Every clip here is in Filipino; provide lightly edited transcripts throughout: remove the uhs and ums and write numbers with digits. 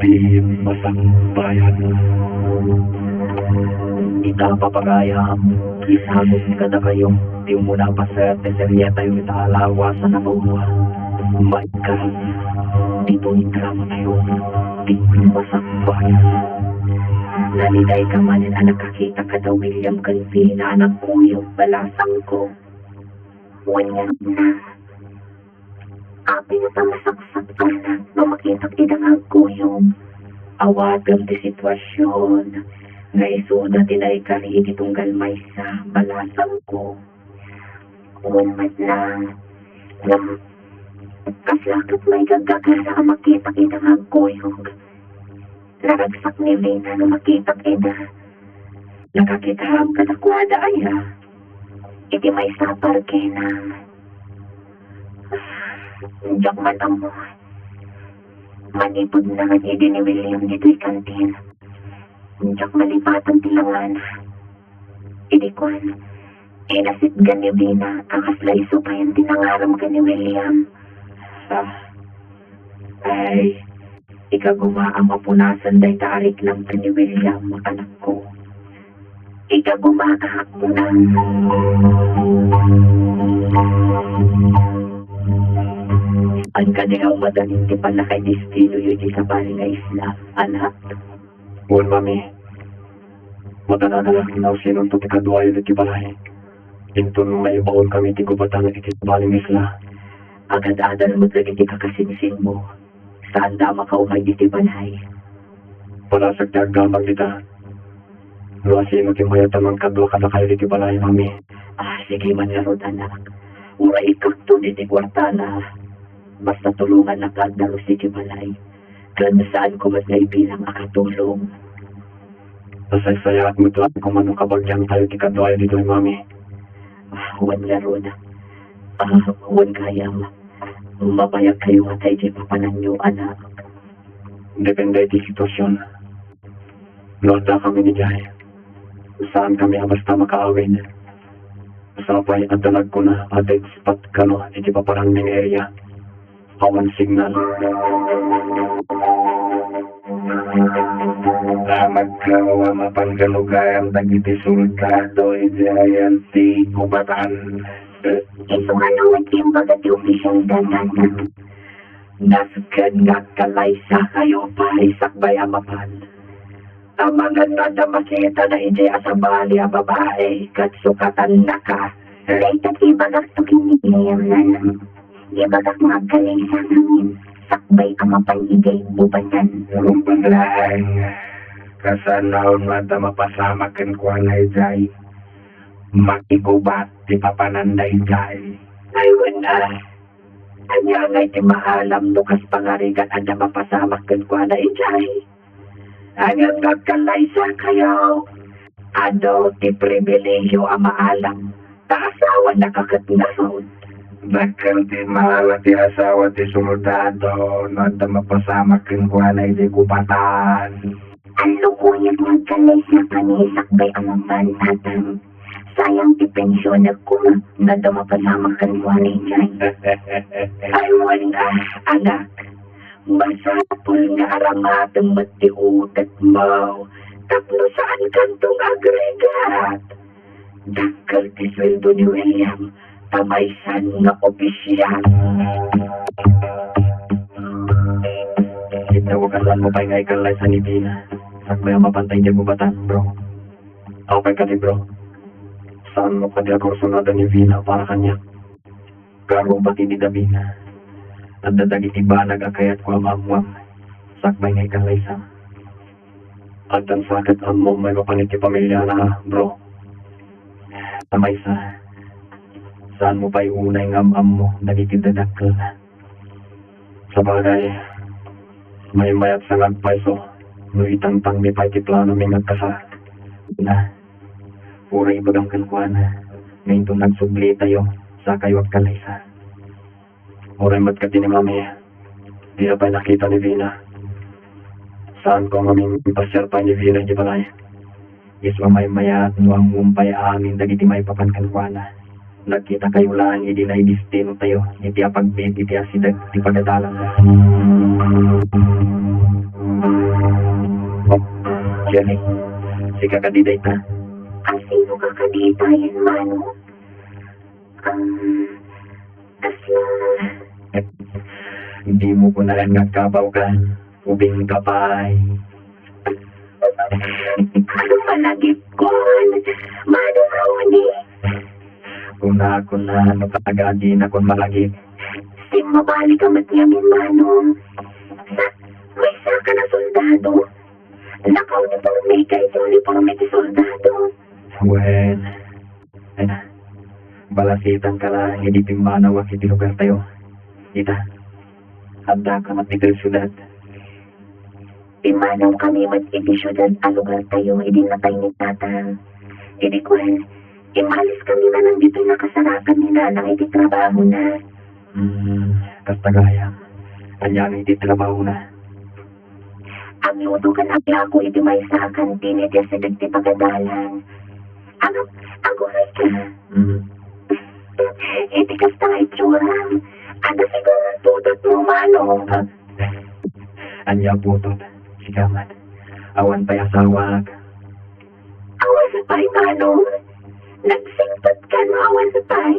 Di masakbayan. Ita papagaya, isagos ka na kayo, di mo na paserte, serye tayo italawasan na buwa. Maikay, dito itramo tayo, di masakbayan. Naliday ka man na nakakita ka daw William Calvi na anak ko yung balasang ko. Wala na. Api na tamasaksak ka na na makita kinangag ko yung awagang di sitwasyon. Ngayso na tinay ka rin itunggal may sa balasang ko. Wala na. Kaslakot may gagagara ang makita kinangag ko yung naragsak ni Vina na makita kita. Nakakitaham ka na kwada aya. Iti may sapar kina. Diyak mata mo. Manipod na nga iti ni William dito'y kantin. Diyak malipatan tilangan. Iti kwan. Inasit ka ni Vina. Akas laiso pa yung tinangaram ka ni William. Ay. Ikaguma ang mapunasan day tarik ng ni William, anak ko. Ikaguma kahapon na. Ang kanilang madaling di pala kay destino yun sa bali na isla, anak. Buwan, mami. Matanadalas kinaw sinong to tikaduayo na tibalay. Intun may baon kami tigubatan at itibaling isla. Agad-adal mo lagi di kakasinsin mo. Saan dama ka umay di tibalay? Palasag tiaggamang kita. Luasino timayatan ng kadwa ka na kayo di tibalay, mami. Sige man yarod, anak. Uray ikakto di kwartana. Basta tulungan na kagdaro si tibalay. Kaya saan ko mas naibilang akatulong. Nasaysaya at mutuan kung anong kabagyan tayo tikadwayo dito, mami. Huwag yarod. Huwag kaya mapayag kayo matay di papanan nyo, anak. Depende di sitwasyon. Lota kami ni Jai. Saan kami basta makaawin. Sapay at dalag ko na adet spot kano iti paparangning area. Hawan signal. Magkawa mapanggalugayang dagiti sultado ijayan ti kubatan. Ito ano naging bagat yung official danan. Nasagad nga kalaysa kayo pa isakbay amapan. Ang mga nada makita na ije asabali ang babae kat sukatan na ka. Rated ibagak to kinigayang nalang. Ibagak magkalaysa namin. Sakbay amapan ije bubatan. Rumpaglaan. Kasanaon mata mapasama ken kwa na ijay. Makigubat di papananday jay. Ay wala. Anya ngay ti maalam no kas pangarigan anya mapasamak ken kwa na ijay. Anya nagkalaysa kayo. Ado ti pribileyo ang maalam. Taasawa na kakatnahon. Bakal di mahala ti asawa ti sumudado. Nada mapasamak ken kwa na ijay kubatan. Ang lukuyag nagkalaysa panisakbay ang pantatang. Sayang ti pensyon ako na dumapasama kan ko ni Jay. Ay wala, anak. Masapul nga aramatang matiutat mo. Tapno saan kantong agregat. Dakal ti sweldo ni William. Tamaysan nga opisyal. Itawagasan mo pa nga ikalay sa nibina. Sakbay ang mapantay niya bubatan, bro. Okay ka di, bro. Saan mo kadi ako sunada ni Vina para kanya? Karo pati ni Davina. At dadagit iba nagakayat ko amamwam. Sakbay nga ikalaysa. At ang sakit mo may mapaniti pamilya na, bro. Tamaysa. Saan mo pa iunay ng amam mo nagitidadakal? Sa bagay, may mayat sa nagpaiso. No itantang ni Paiti plano may nagkasa. Na. Uray bagang kankuan, ngayon itong nagsubli tayo sa kayo at kalaysa. Uray matkati ni mami, di na pa nakita ni Vina. Saan ko maming pasyal pa ni Vina di balay? Iswa may maya at nuang mumpay amin dagiti may papankankuan. Nagkita kayo lang, hindi na idistino tayo, iti apagbit, iti asidag, iti pagdadalang. Jenny, si kakadiday ta. Sino ka kaditayin, Mano? Kasi, Hindi mo ko na lang nagkabaw-kan. Ubing kapay. ano malagip ko? Mano, Ronnie? Kuna ko na ano tagadi na kung malagip. Sim mabali ka matyamin, Mano. May saka na soldado. Naka-uniforme ka ito, uniforme ti soldado. Well, balasitan ka lang, hindi pimanaw ang lugar tayo. Ita, handa ka matigal syudad. Imanaw kami iti syudad a lugar tayo, hindi na tayo ni tatang. Hindi ko imalis kami na nang dito nakasarakan ni nanang iti trabaho na. Kastagayang, kanyang hindi trabaho na. Ang yudugan agla ko iti may sa kantin iti sidag ti pagadalan. Ang guray ka. Iti kasta itsura. Ano siguro ang tutot mo, Mano? Anya putot, sigamat. Awan pa'y asawag. Awan sa pay, Mano. Nagsingpat ka no, awan sa pay.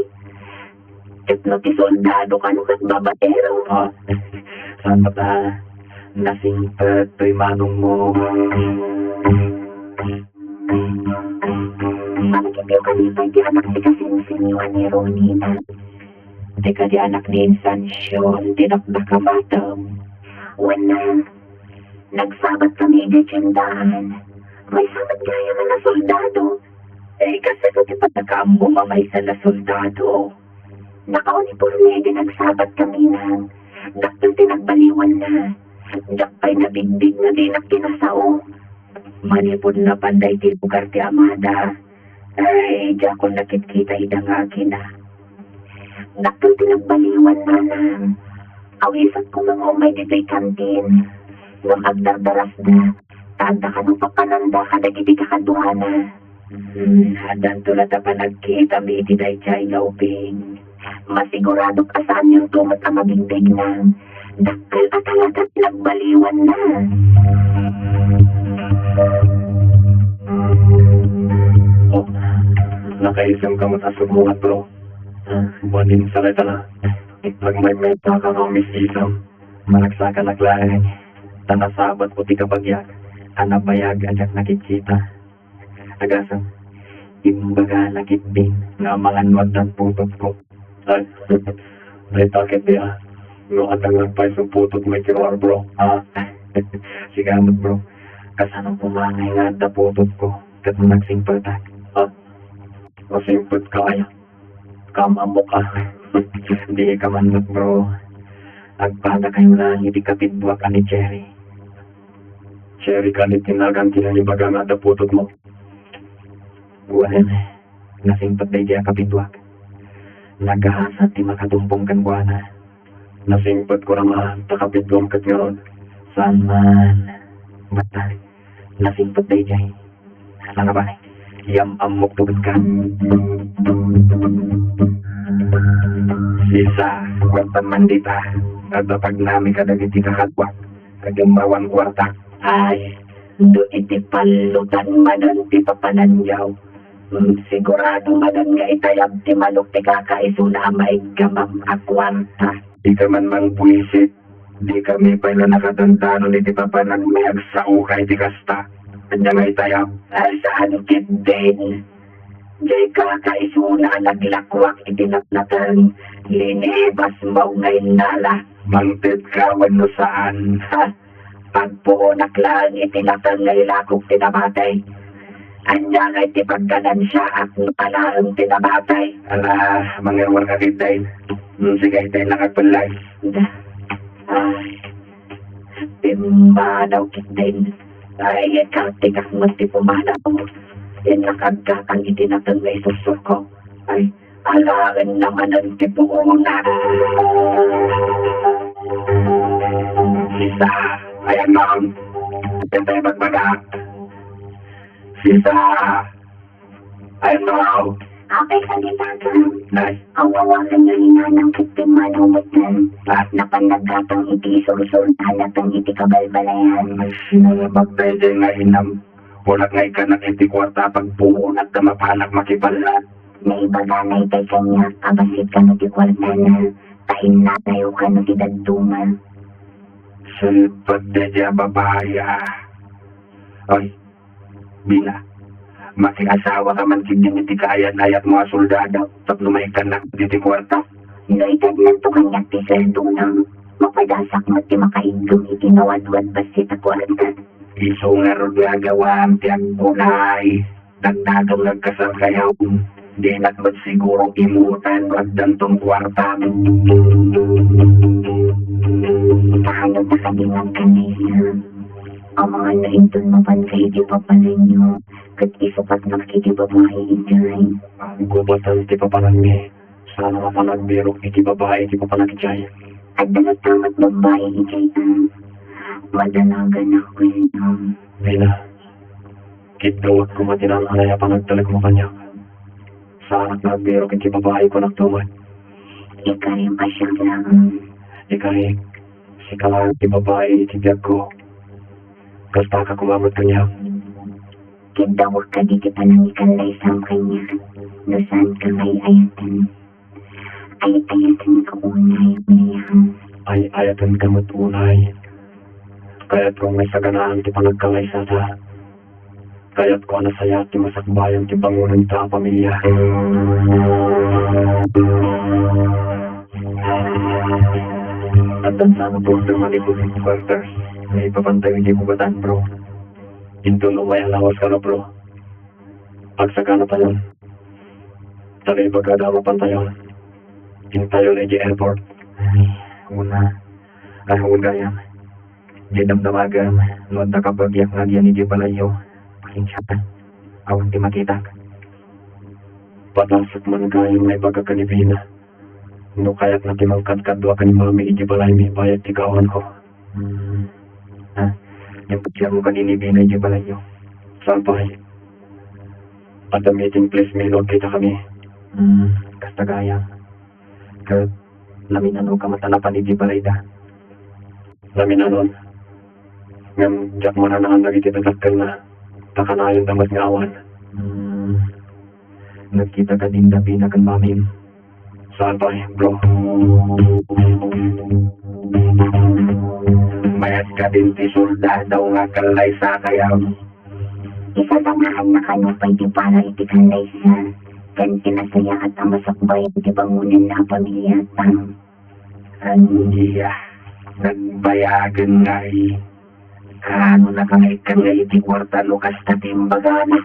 Etno ti soldado ka no kat babaero. Saan ba ta? Nasingpet to'y manong mo. Makikipyo ka dito di anak ti kasinsinyo ni Ronina. Teka di anak ni Insansyon, tinakda ka batam. Wala, nagsabat kami di tiyandaan. May sabat kaya man na soldado. Kasi ito ti patakaam mo mamay sa na soldado. Naka-uniforme di nagsabat kami na. Daktil tinagbaliwan na. Dakpay na bigdig na di nagkinasao. Manipod na panday ti lugar ti Amada. Di ako nakikita idang akin na. Daktil tinagbaliwan na na. Awisat ko mga umay dito'y kantin. Nung agdardaras na. Tanda ka nung papananda ka dagiti kakaduha na. Hadan tulad na pa nagkita mi iti day chay lauping. Masigurado ka saan yung tumat ang mabigdig na. Daktil at talaga nagbaliwan na. Nakaisang ka matasubuhat bro. Buwanin sa reta na. Pag may meta ka kamis isang. Malagsakan naglaeng. Tanasabat puti kabagyak. Anabayag ajak nakikita. Agasang. Imbaga nakitbing. Nga malanwag ng putot ko. Ay takit niya. No atang nagpay sa putot may kiruar bro. Sigamot bro. Kasanong pumangay nga at putot ko. Kat nagsingpaltak. Masimpot ka kaya. Kamamok ka. Di ka manot bro. Agpada kayo na hindi kapitbuak ani Cherry. Cherry ka ni tinagang tinanibaga nga at putot mo. Well, nasimpot na hindi kapitbuak. Nagahasat di makatumpong kan buwana. Nasimpot ko naman takapitbuam kat ngayon. Saan man. Bata, nasimpot na hindi. Sana ba? Yam amok tugan ka. Sisa, kwartan mandita. At pag namin kadagiti kakatwak. Kagambawan kwarta. Ay, do iti palutan madan ti papananyaw. Sigurado madan nga itayab ti manok ti kakaisuna maigamam akwarta. Di ka man mang puisit. Di kami pa na nakatandano ni ti papanan may agsao kay ti kasta. Anya nga itayab. Ay saan kit din. Di kakaisuna naglakwak itinapnatan. Linibas mo ngayon nala. Mangtid ka wano saan. Pagpuunak lang itinatang ngay lakog tinabatay. Anya nga iti pagkanan siya at pala ang tinabatay. Ala, mangirwar ka kitay. Sige itay nakagpalay. Ay, pimanaw kitay. Ay, ikaw mo ti pumanaw. Inakagkakang itinatang ngay susur ko. Ay, alaan naman ang tipuuna. Sisa, ayan ma'am. Itay magbaga. Sisa, ayan ma'am. Okay, salita ka. Nay. Ang wawakan nyo hinanang kitpimanaw mo din. Napanagkatang iti sursurtahan at ang iti kabalbalayan. Nalabagpede nga hinam. Pulag ngay ka ng iti kwarta pagpuunat na mapanak makibalat. Naibaganay kay kanya, abasit ka no ti kwarta na, tain na tayo ka no ti daduma. Sulpad na niya babaya. Ay, Bila, maki-asawa ka man kindi iti kayan-ayat mga soldado, tapno may ka na iti kwarta. No itad lang to kanya ti sweldo na, mapadasak mo ti makaigum iti nawadwad basit a kwarta. Iso nga ron gagawang tiyag punay. Nagdagaw nagkasal kayaw. Di nagmat siguro imutan magdantong kwarta. Tahanod na kadingang kanisa. Ang mga naintun mapan kay di pa paninyo, kat isupat na kiti babae ijay. Ang gubatan ti papanagmi. Sana mapanagbirok iti babae ti papanagijay. At dalat tamat babae ijay ang madalagan ako ito. Bila, kitgawat ko matinang anaya panagtalag mo kanya. Sana nagbirok iti babae ko nagtumad. Ikarim asyang lang. Ikari, si kalang ti babae iti biyag ko. Kasta ka kumamot kanya. Kidawak ka di kita nang ikalay sa kanya. No saan ka may ayatan. Ayat-ayatan ka unay, William. Ay ayatan kamot unay. Kaya't kung may saganaan ti panagkalay sa ta. Kaya't ko nasaya ti masakbayan ti bangunan ta pamilya. At ang sana po sa manipulin quarters. May papantay hindi bubatan, bro. Hinto no may alawas ka na, bro. Pagsaka na pa yun. Talay pagkadama pantayon. Hintayo na airport. Ay, una. Ay, una yan. Di damdamagan. Noon nakapagyak nga diyan di balayo. Pakinsyapan. Awan di makita. Patasok man kayong may pagkakanibina. No kaya't na timangkad-kadwa ka ni mami iji balay mi bayad ti kawan ko. Ha? Yung pagsiya mo kanini binay iji balay nyo. Saan pa eh? At the meeting place may load kita kami. Kasta gaya. Kaya laminano ka matanapan iji balay da. Laminanon. Ngam jak mo na naan lagi titatakal na. Takanayon damas nga awan. Nagkita ka din dabi na kan mamim. Saan pa eh, bro? Mayat ka din ti soldado nga kalay sa kayaw. Isasamahan na kayo pwede para iti kanay sa kan kinasaya at ang masakbay iti bangunan na pamilya tang. Iya, nagbayagan nga eh. Kano na kamay ka nga iti kwarta no kasta timbagana.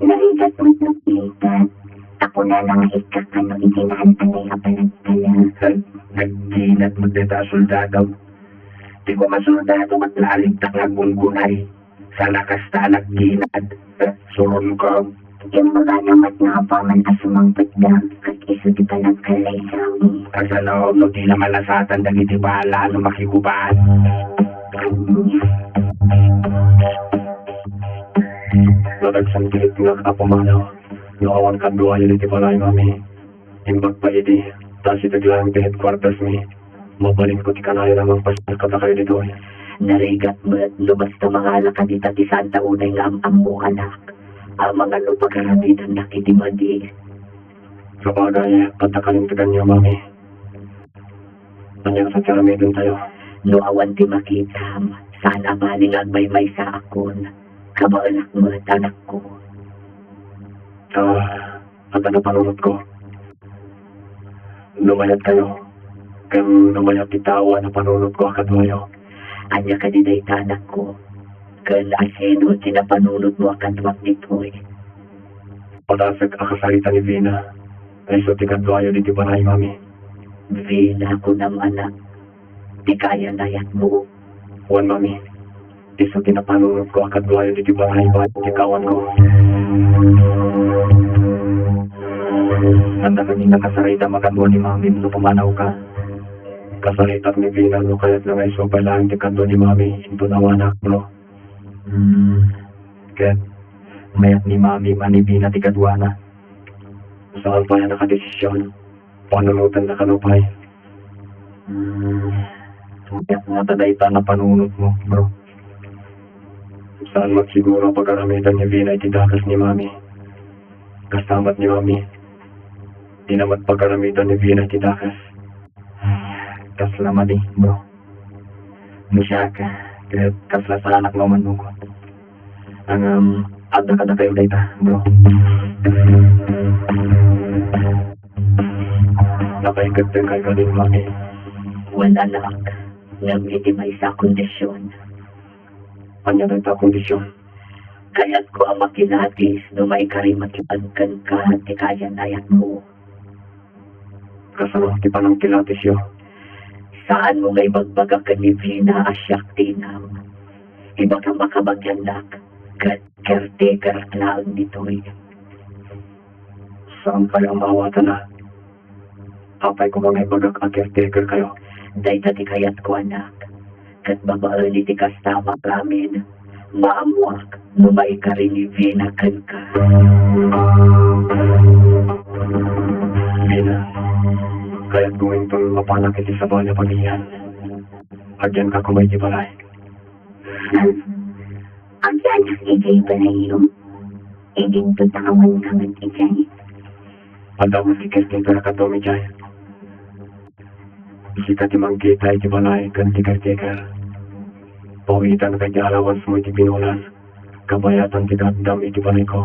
Narigat mo't nuplitat. Ako na lang ikakano itinaan anay apanagtala. Nagkinat mo dita soldado. Di ko masoldado at laligtak na gungunay. Sana kasta nagkinat. Suron ko. Yung mga namat na apaman asumang patga. Kat iso di pa nagkalay sa amin. Kasalaw no di na malasatan dagiti bala no makikubaan. Nadagsantilit nga kapamanaw. No awan kadwa yun iti palay mami. Imbag pa iti. Tas iti lang ti headquarters mi. Mabalin ko ti kanay namang pasakata kayo dito. Narigat mo at lumasta mga lakadita ti Santa Unay nga ang anak. Ang mga lupagarabitan na kitimadi. Sa bagay, pagkakalingtagan niyo mami. Nandiyan sa karamidon tayo. No awan ti makita. Sana malingan may sa akon. Kabaalak mo at anak ko. At ano panunod ko? Lumayat kayo. Kang lumayat itawa na panunod ko akadwayo. Anya ka dinay tanak ko. Kan aseno tinapanunod mo akadwak nito eh. Patasag akasalita ni Vina. Ay so tikadwayo di tibaray mami. Vina ko ng anak. Di kaya nayat mo. Wan mami. Iso tinapanunod ko akadwayo di tibaray ba tikawan ko. Anda kami nakasarita makadwa ni mami no pumanaw ka. Kasalitak ni Vina no kaya't na may supay lang ti kadwa ni mami ito nawanak bro. Ket mayat ni mami man ni Vina ti kadwa na. Saan pa yan nakadesisyon? Panunutan na kanupay. Mayat nga tadayta na panunod mo bro. Saan magsiguro pagkaramitan ni Vina iti dakas ni Mami. Kasamat ni Mami. Di naman pagkaramitan ni Vina iti dakas. Kasla madi, bro. Musya ka. Kaya kasla sa anak mo manukot. Ang ada kayo data, bro. Napaikat din kayo din, Mami. Wala anak. Ngam iti may sa kondisyon. Anya na ita kondisyon. Kaya't ko ang makilatis no may karimatibangkan ka at ikayan-ayan mo. Kasano, di pa nang kilatis yun. Saan mo may magbaga ka ni Vina asyak tinam? Iba ka makabagyanak, kat caretaker lang nito'y. Saan kayo mawatan na? Apay ko mga ibagak ang caretaker kayo. Day tati kayat ko anak, kat babaali ti kastama ramin, maamuak no may karinivina kan ka. Vina, kaya't gawin itong mapanak iti sa banya pagigyan. Agyan ka kumay di balay. Ang yanak ijay ba na iyo? Iging tutawan ka man ijay. Padaw si caretaker ka to, Mijay. Sika ti mangkita iti balay kan ti caretaker. Pawitan ka ti allowance mo iti pinulan. Kabayatan ti gaddam iti balay ko.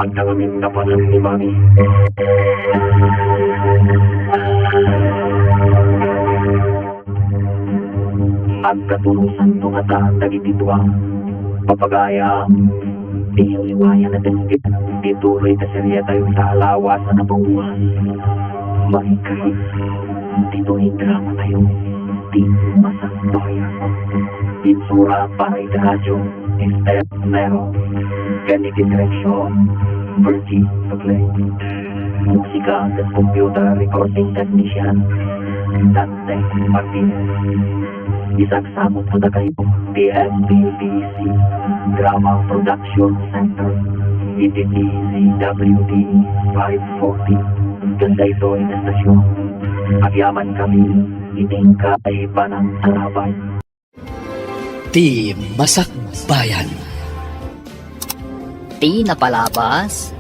At nangamin napanan ni Mami. At katulusan to kata dagiti tuwang papagaya liwaya na tinggit tituloy na serya tayo sa alawasan na buwan. Maikay tituloy drama tayo di masaktoyan insura para itaradyo instead meron ganiti direksyon Bertie Play musika at computer recording technician Dante Martinez isagsamot po na kayo TMBBC Drama Production Center ETTCWD 540 ganda ito ay estasyon agyaman kami iting kaiba ng tarabay. Ti Masak Bayan. Ti napalabas,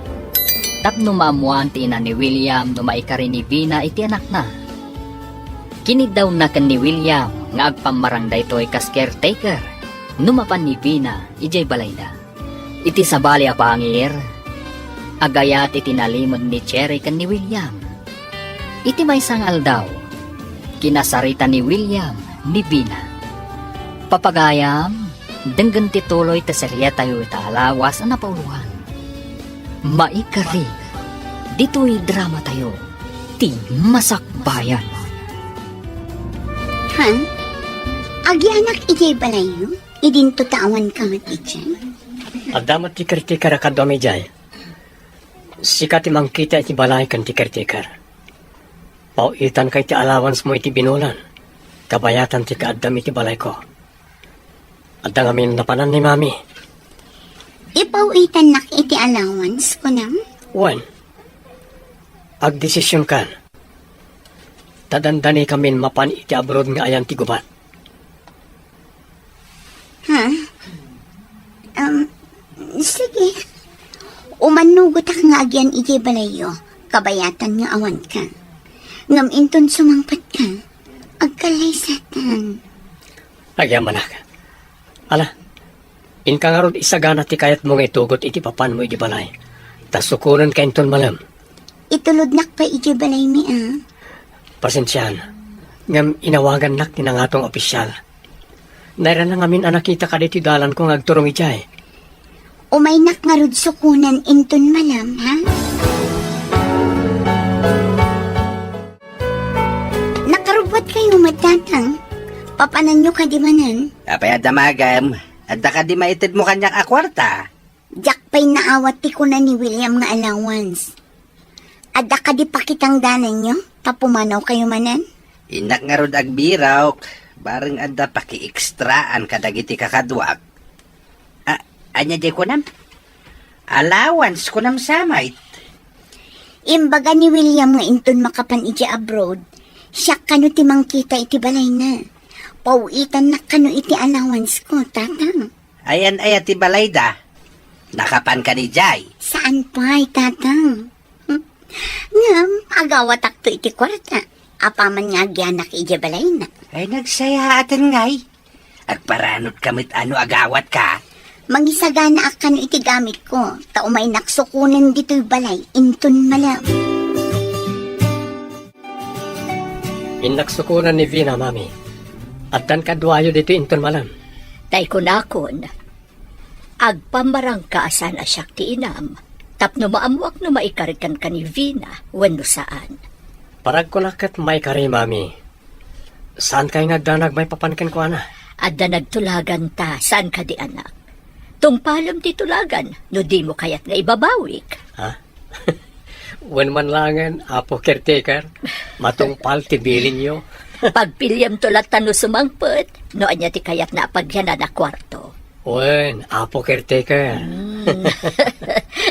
tapno mamuan ti na ni William no maikarin ni Vina iti anak na. Kinid daw na kan ni William nga agpamarang daytoy kas caretaker, numapan ni Vina ijay balay na. Iti sabali a pangir, agayat iti nalimod ni Cherry kan ni William. Iti may sangal daw, kinasarita ni William ni Vina. Papagayam, denggan tituloy ta serya tayo italawas na pauluhan. Maikari, dito'y drama tayo, ti Masak Bayan. Han? Agyanak ijay balayo? Idin tutawan ka matijay? Adamat ti caretaker ka domi jay. Sika ti mangkita iti balay kan ti caretaker. Pauitan kay ti allowance mo iti binulan. Kabayatan ti kaaddam iti balay ko. Adda ngamin napanan ni Mami. Ipauitan nak iti allowance ko nam? Wan. Agdesisyon kan. Tadandani kamin mapan iti abroad nga ayan ti gubat. Ha? Sige. Umanugot ak nga agyan iti balayo. Kabayatan nga awan ka. Ngam inton sumangpat ka. Agkalay satan. Agyaman ka. Ala, inka nga rod isagana ti kayat mo nga itugot iti papan mo iti balay. Tas sukunan ka inton malam. Itulod nak pa iti balay mi Pasensyahan. Ngam inawagan nak ni nangatong opisyal. Naira na ngamin anakita ka dito dalan ko ngagturong ijay. Umay nak nga rod sukunan inton malam, ha? Nakarubot kayo matatang. Papanan nyo ka di manan? Apay adamagam, adda ka di maitid mo kanyak akwarta. Jack pa'y naawat ti ko na ni William nga allowance. Adda ka di pakitang danan nyo? Tapumanaw kayo manan? Inak nga rod agbiraw, bareng adda paki-ekstraan kadagiti kakadwak. Anya di ko nam? Allowance ko nam samay. Imbaga ni William nga inton makapan iti abroad, siya kano ti mangkita iti balay na. Pauitan na kano iti allowance ko, tatang. Ayan ay ti balayda. Nakapan ka ni Jay. Saan pa ay tatang? Ngam, agawat akto iti kwarta. Apaman nga agyanak ije balay na. Ay nagsaya atan ngay. Agparanot kamit ano agawat ka. Mangisagana akan iti gamit ko. Taumay naksukunan dito'y balay. Inton malam. Inaksukunan ni Vina, mami. At dan kadwayo dito inton malam. Tay kunakon, agpamarang kaasan asyak ti inam, tapno maamuak no maikarikan ka ni Vina, wenno saan. Parag ko nakat may kari, mami. Saan kayo nagdanag may papankin ko, ana? Adda nagtulagan ta, saan ka di anak? Tungpalam ti tulagan, no di mo kayat nga ibabawik. Ha? Wen man langan, apo caretaker, matungpal ti bilin nyo. Pagpilyam tulatan no sumangpet, no anya ti kayat na pagyanan na kwarto. Wen, apo caretaker.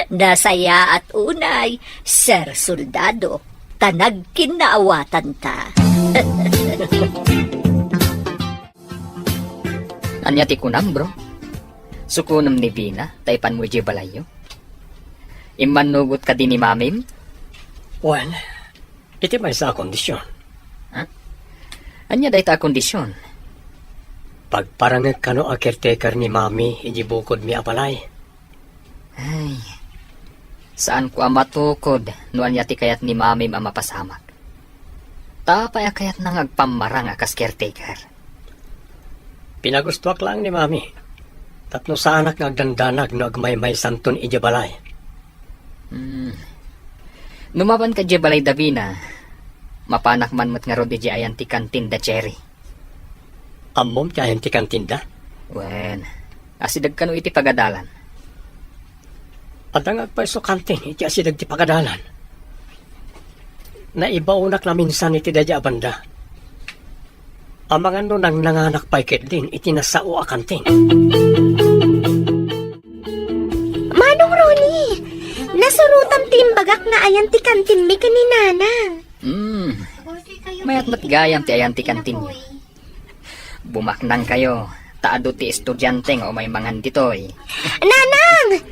Nasaya at unay, Sir Soldado, tanag kinaawatan ta. Anya ti kunam, bro. Sukunam ni Vina, taypan mo di balayo. Imanugot ka din ni mamim? Wen, iti may sa kondisyon. Anya day ta kondisyon? Pagparangag kano a caretaker ni mami, iji bukod mi apalay. Ay, saan ko matukod no anya ti kayat ni mamim ang mapasamak? Tapay a kayat nang agpamarang akas caretaker. Pinagustuak lang ni mami. Tapno sa anak nagdandanag no agmay-may santon iji balay. Numaban ka di balay Davina, mapanak man mat nga rod iji ayan ti kantin da cherry. Ammom ti ayan ti kantinda. Wen, asidag ka no iti pagadalan. At ang agpaiso kantin, iti asidag ti pagadalan. Naibaunak na minsan iti dadya banda. Ang mga nang nanganak pa din, iti nasao a kantin. Manong Ronnie, nasurutam timbagak na ayan ti kantin mi kaninanang. Mayat matgayam ti ayan ti kantin niyo. Bumaknang kayo, taado ti estudyante nga o may mangan ditoy. Nanang!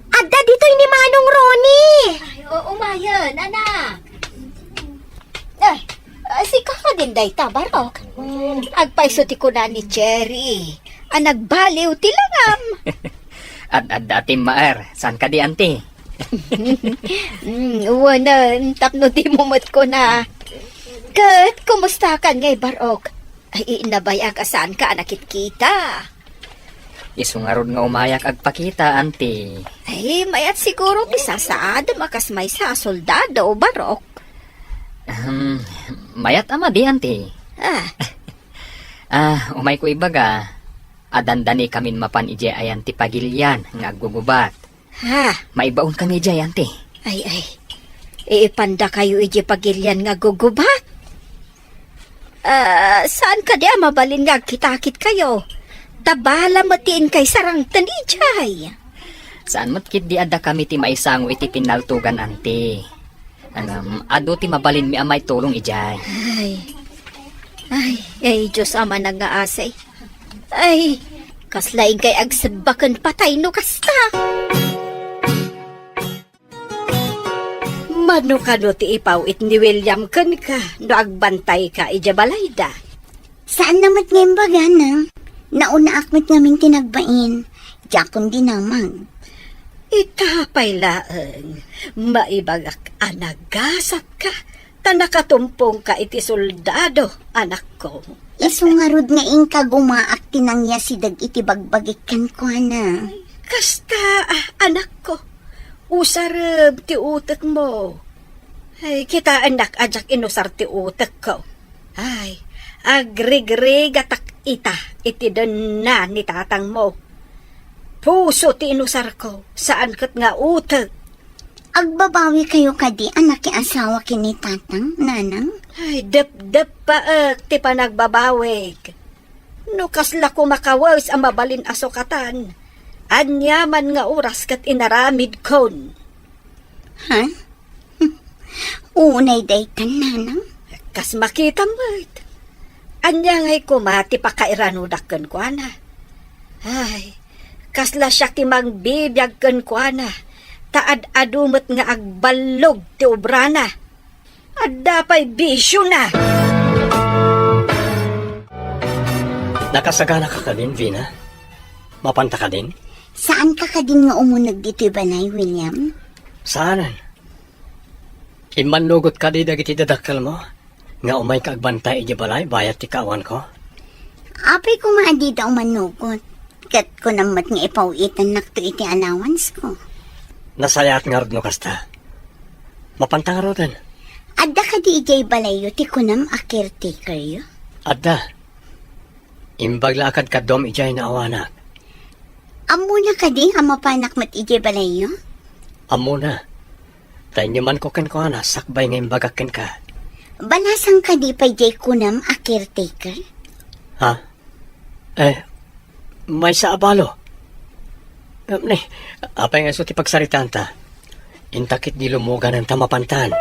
Adda dito'y ni Manong Ronnie! Umayan, anak! Si kakadinday tabarok. Agpaiso ti kuna ni Cherry. Nagbaliw ti langam. At dati maar, saan ka di ante? Wana, tapno di mumat ko na. Kat, kumusta ka ngay barok? Ay, inabayag asan ka nakit kita. Isungarod nga umayak agpakita, ante. Ay, mayat siguro pisasaad makas may sa soldado barok. Mayat ama di, ante. Umay ko ibaga. Adandani kamin mapan ije ayan ti pagilyan nga aggugubat. Maibaon kami ije, ante. Ay. Iipanda kayo ije pagilyan nga gugubat. Saan ka diya mabalin nga kitakit kayo? Tabala matiin kay sarang tanijay. Saan matkit di ada kami ti maisango iti pinaltugan, ante. Ado ti mabalin mi amay tulong ijay. Ay, Diyos ama nag-aasay. Ay, kaslaing kay agsabakan patay no kasta. Mano ka no ti ipawit ni William kan ka no agbantay ka ija balayda. Saan namat ngayon baga na? Nauna akmat namin tinagbain. Yakon din naman. Itapay laeng, maibagak anagasat ka, tanakatumpong ka iti soldado, anak ko. Isungarod nga ingka gumaak tinangya si dag iti bagbagikan ko na. Kasta, anak ko, usarab ti utak mo. Ay, kita anak ajak inusar ti utak ko. Ay, agrig-rig atak ita, iti doon na ni tatang mo. Puso ti inusar ko, saan kat nga utak. Agbabawi kayo kadi anak ki asawa kini tatang, nanang? Ay, dep-dep pa ti panagbabawig. No kasla ko makawas ang mabalin asokatan. Anyaman nga oras kat inaramid kon. Ha? Unay daytan, nanang? Kas makita mo't. Anya nga'y kumati pa kairanudakan ko, ana. Ay, kasla siya ti mangbibiyag ken kuana. Taad adumot nga agbalog ti obrana. Adda pa'y bisyo na. Nakasagana ka din, Vina? Mapanta ka din? Saan ka din nga umunag dito banay, William? Saanan? Imanlugot ka di dagiti dadakkel mo? Nga umay kaagbantay iti balay, bayat ti kawan ko? Apay ko maadi daw manugot. Kat ko namat nga ipawitan nakto iti allowance ko. Nasayat nga rod no kasta. Mapanta nga rodan. Adda ka di ijay balayo ti kunam a caretaker yo? Adda. Imbaglakad ka dom ijay na awanak. Amuna ka di nga mapanak mat ijay balayo? Amo na. Tayo nyo man ko na, sakbay nga imbagakin ka. Balasang ka di pa ijay kunam a caretaker? Ha? May sa abalo. Apay nga so ti pagsaritaan ta. Intakit di lumugan ang tamapantan.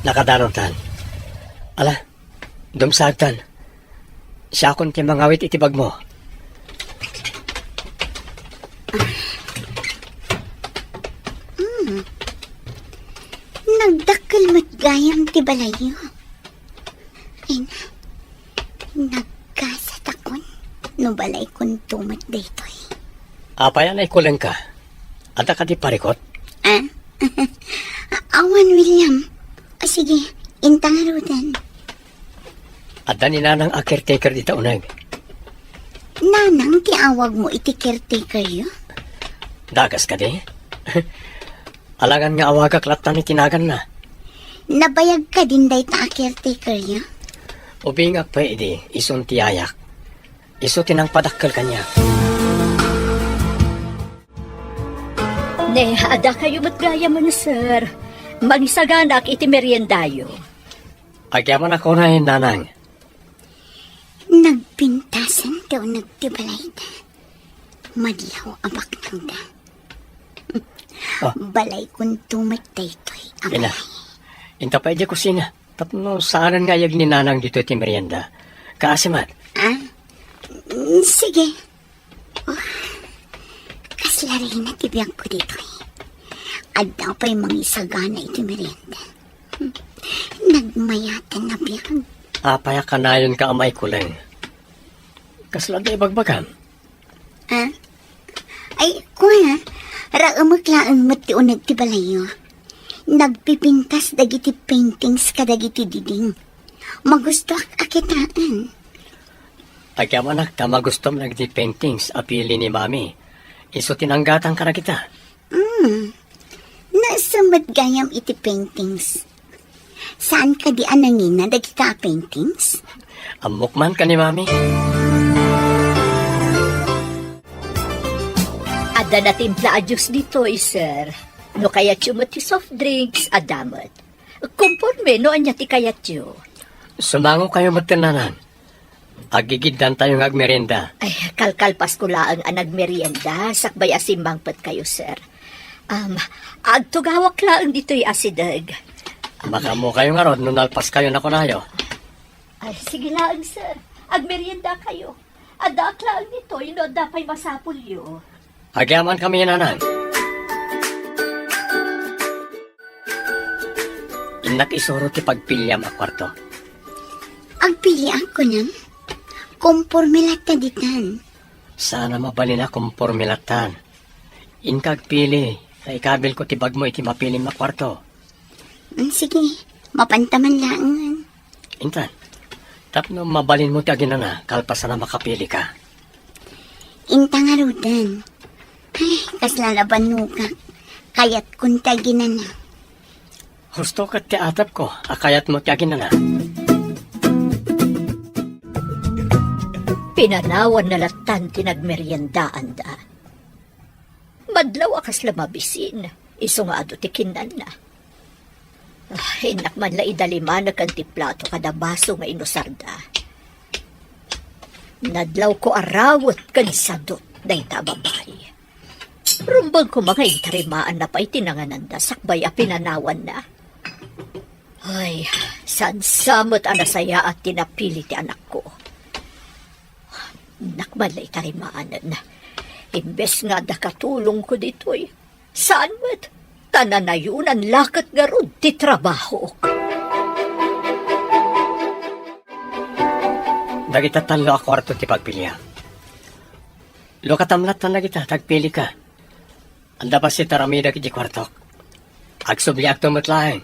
Nakadaron tan. Ala, dumsagtan. Siya akong ti mangawit itibag mo. Nagdakkel matgayam ti balayo. Ay na, nagkasat akon. No balay kun tumat daytoy. Apayan ay kulang ka. Ada ka di parikot? Ah? Awan, William. Sige, intang arudan. Ada ni nanang a caretaker dita unag. Nanang, tiawag mo iti caretaker yo? Dagas ka di? Alangan nga awagak latan ni tinagan na. Nabayag ka din day ta a caretaker yo? Ubingak pa idi, ison tiyayak. Iso tinang padakkel kanya. Ne, ada kayo matgaya mo na, sir. Mangisaganak iti meriendayo. Agyaman ako na yun, nanang. Nagpintasan daw nagtibalay na. Madlaw abak nang da. Balay kung tumat daytoy. Ina, inta pa iti kusina. Tapno saanan nga yag ni nanang dito iti merienda. Kaasimat. Ah? Sige. Oh, kaslaray na tibiyang ko dito eh. Adda pa'y mangisagana iti merienda. Nagmayatan na biyang. Apaya ka na yun ka amay kulang. Kasla da ibagbagan. Ah? Ay, kuya, raamaklaan mo't ti unag ti balayo. Nagpipintas dagiti paintings kadagiti diding. Magusto akitaan. Agyaman ta magustom nagdi paintings apili ni mami. Iso tinanggatan ka na kita. Nasamad gayam iti paintings. Saan ka di anangin na dagita paintings? Amok man ka ni mami. Ada na timpla a juice dito, sir. No kaya ti soft drinks, adamat. Kumporme no anya ti kayat yu. Sumango kayo matinanan. Agigiddan tayo ng agmerienda. Ay, kalkalpas ko laang anag merienda, sakbay asimbang pat kayo, sir. Agtugawak laang dito'y asidag. Baka mo kayo nga rod, nunalpas kayo na kunayo. Ay, sige laang, sir. Agmerienda kayo. Adak laang dito'y no dapay masapul yu. Agyaman kami nanan. Inak isuro ti pagpilyam a kwarto. Agpili ako nang kompormilat na ditan. Sana mabalin na kumpormilatan. Inkagpili, sa ikabil ko tibag mo iti mapilim na kwarto. Sige, mapantaman laangan. Intan, tapno mabalin mo ti aginana, kalpasan na makapili ka. Intang arudan. Ay, kaslalaban nuka. Kayat kunta ginana. Husto ka ti atap ko, akayat mo ti aginana. Pinanawan na latan tinagmeryendaan da. Madlaw akas lamabisin, iso nga ado tikinan na. Hinak man la idaliman na kanti plato kada baso nga inusarda. Nadlaw ko arawat kanisadot na itababay. Rumbang ko mga intarimaan na pa'y tinangananda sakbay a pinanawan na. Ay, sansamot ang nasaya at tinapili ti anak ko. Nakmalay karimaanan. Imbes nga nakatulong ko dito'y. Saan mo't? Tanan na yun ang lakat garod ti trabaho. Dagita talo a kwarto ti pagpilya. Lo katamlat na kita, tagpili ka. Anda pa si taramida ki di kwarto. Agsubli akto matlaeng.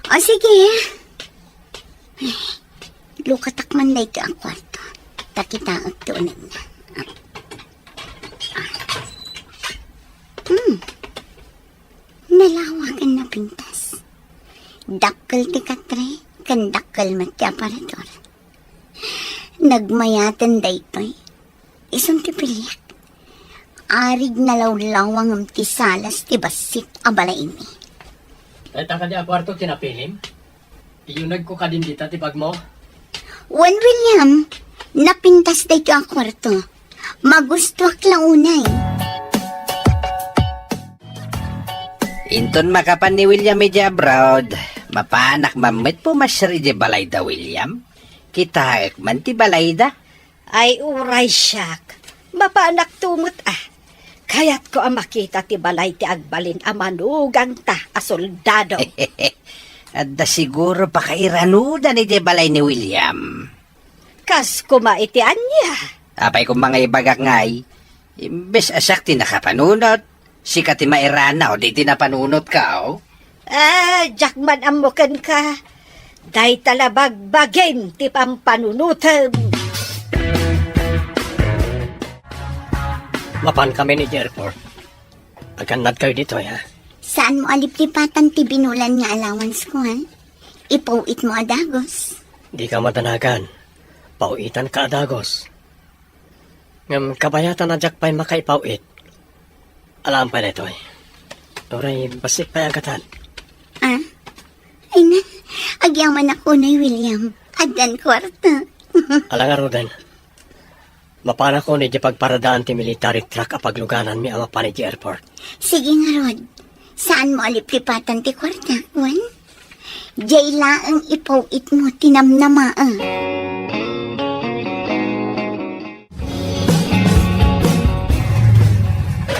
O sige. Lukatakman na ito ang kwarto. Takita ang tunan na. Nalawakan na pintas. Dakkel ti katre, kan dakkel mati aparador. Nagmayatan da ito'y. Isang ti pilyak. Arig nalawlawang ang ti salas ti basit abalaimi. Eta ka di a kwarto tinapilim? Iyunag ko ka din dita ti bag mo? Wan William, napintas da ito ang kwarto. Magustuak lang unay. Inton makapan ni William medya abroad. Mapanak mamit po masyari di balay da William. Kita man ti balay da. Ay, uray siyak. Mapaanak tumot Kaya't ko ang makita ti balay ti agbalin amanugang ta a soldado. Adda siguro pa kairanuda ni di balay ni William. Kas kumaitian niya. Apay kung mga ibagak ngay. Imbes asak ti nakapanunot. Sika ti mairana o di ti napanunot ka o. Jakman amukan ka. Day talabagbagin ti pampanunutan. Mapan kami ni Jerpor. Pagkanad kayo dito, ha? Saan mo aliplipatan ti binulan nga allowance ko, ha? Ipauit mo adagos. Di ka matanagan. Pauitan ka adagos. Ngam kabayatan na jakpay makaipauit. Alam pa nito, Doray, basik pa agatan. Ay na, agyaman ako na William. Adan kwarta. Alang arudan. Mapana ko ni di pagparadaan ti military truck a pagluganan mi ama pa ni di airport. Sige nga, Rod. Saan mo aliplipatan ti kwarta, Juan? Jayla ang ipauit mo tinamnama,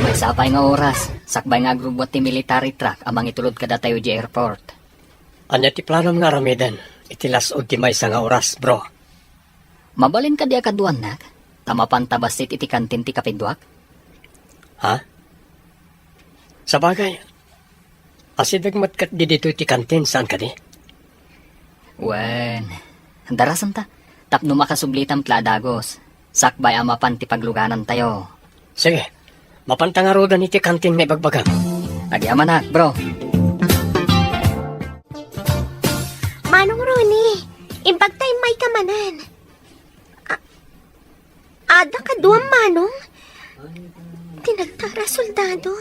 May sapay nga oras, sakbay nga grubot ti military truck amang itulod kada tayo di airport. Anya ti planom nga ramidan, itilas o ti may nga oras, bro. Mabalin ka di akaduan nak, tamapantabasit iti kantin ti kapidwak. Ha? Sa bagay, asidagmat kat di dito ti kantin, saan ka di? Wen, darasan ta, tapno makasublitam tladagos, sakbay amapan ti pagluganan tayo. Sige, mapantangarodan iti kantin may bagbagang. Agyaman nak, bro. Manong Ronnie, impagtay may kamanan. Ada ka duwang manong? Tinagtara soldado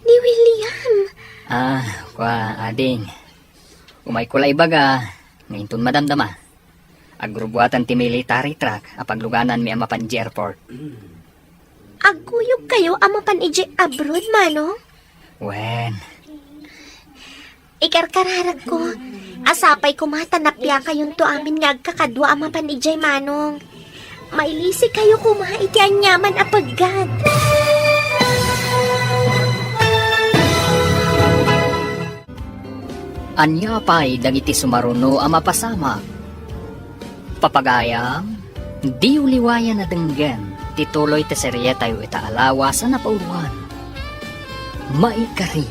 ni William. Ading. Umay kulay baga, ngayon madamdama. Agrubuatan ti military truck, apagluganan mi amapan di airport. Aguyog kayo amapan ije abroad, manong? Wen, Ikarkararag ko. Asapay ko matanapya kayong to amin nga agkakadwa amapan ije, manong. Mailisi kayo kumaiti anyaman apagad. anya pa'y dagiti sumaruno ang mapasama. Papagayam, di uliwayan na denggen, tituloy te serye tayo itaalawa sa napauluan. Maikari,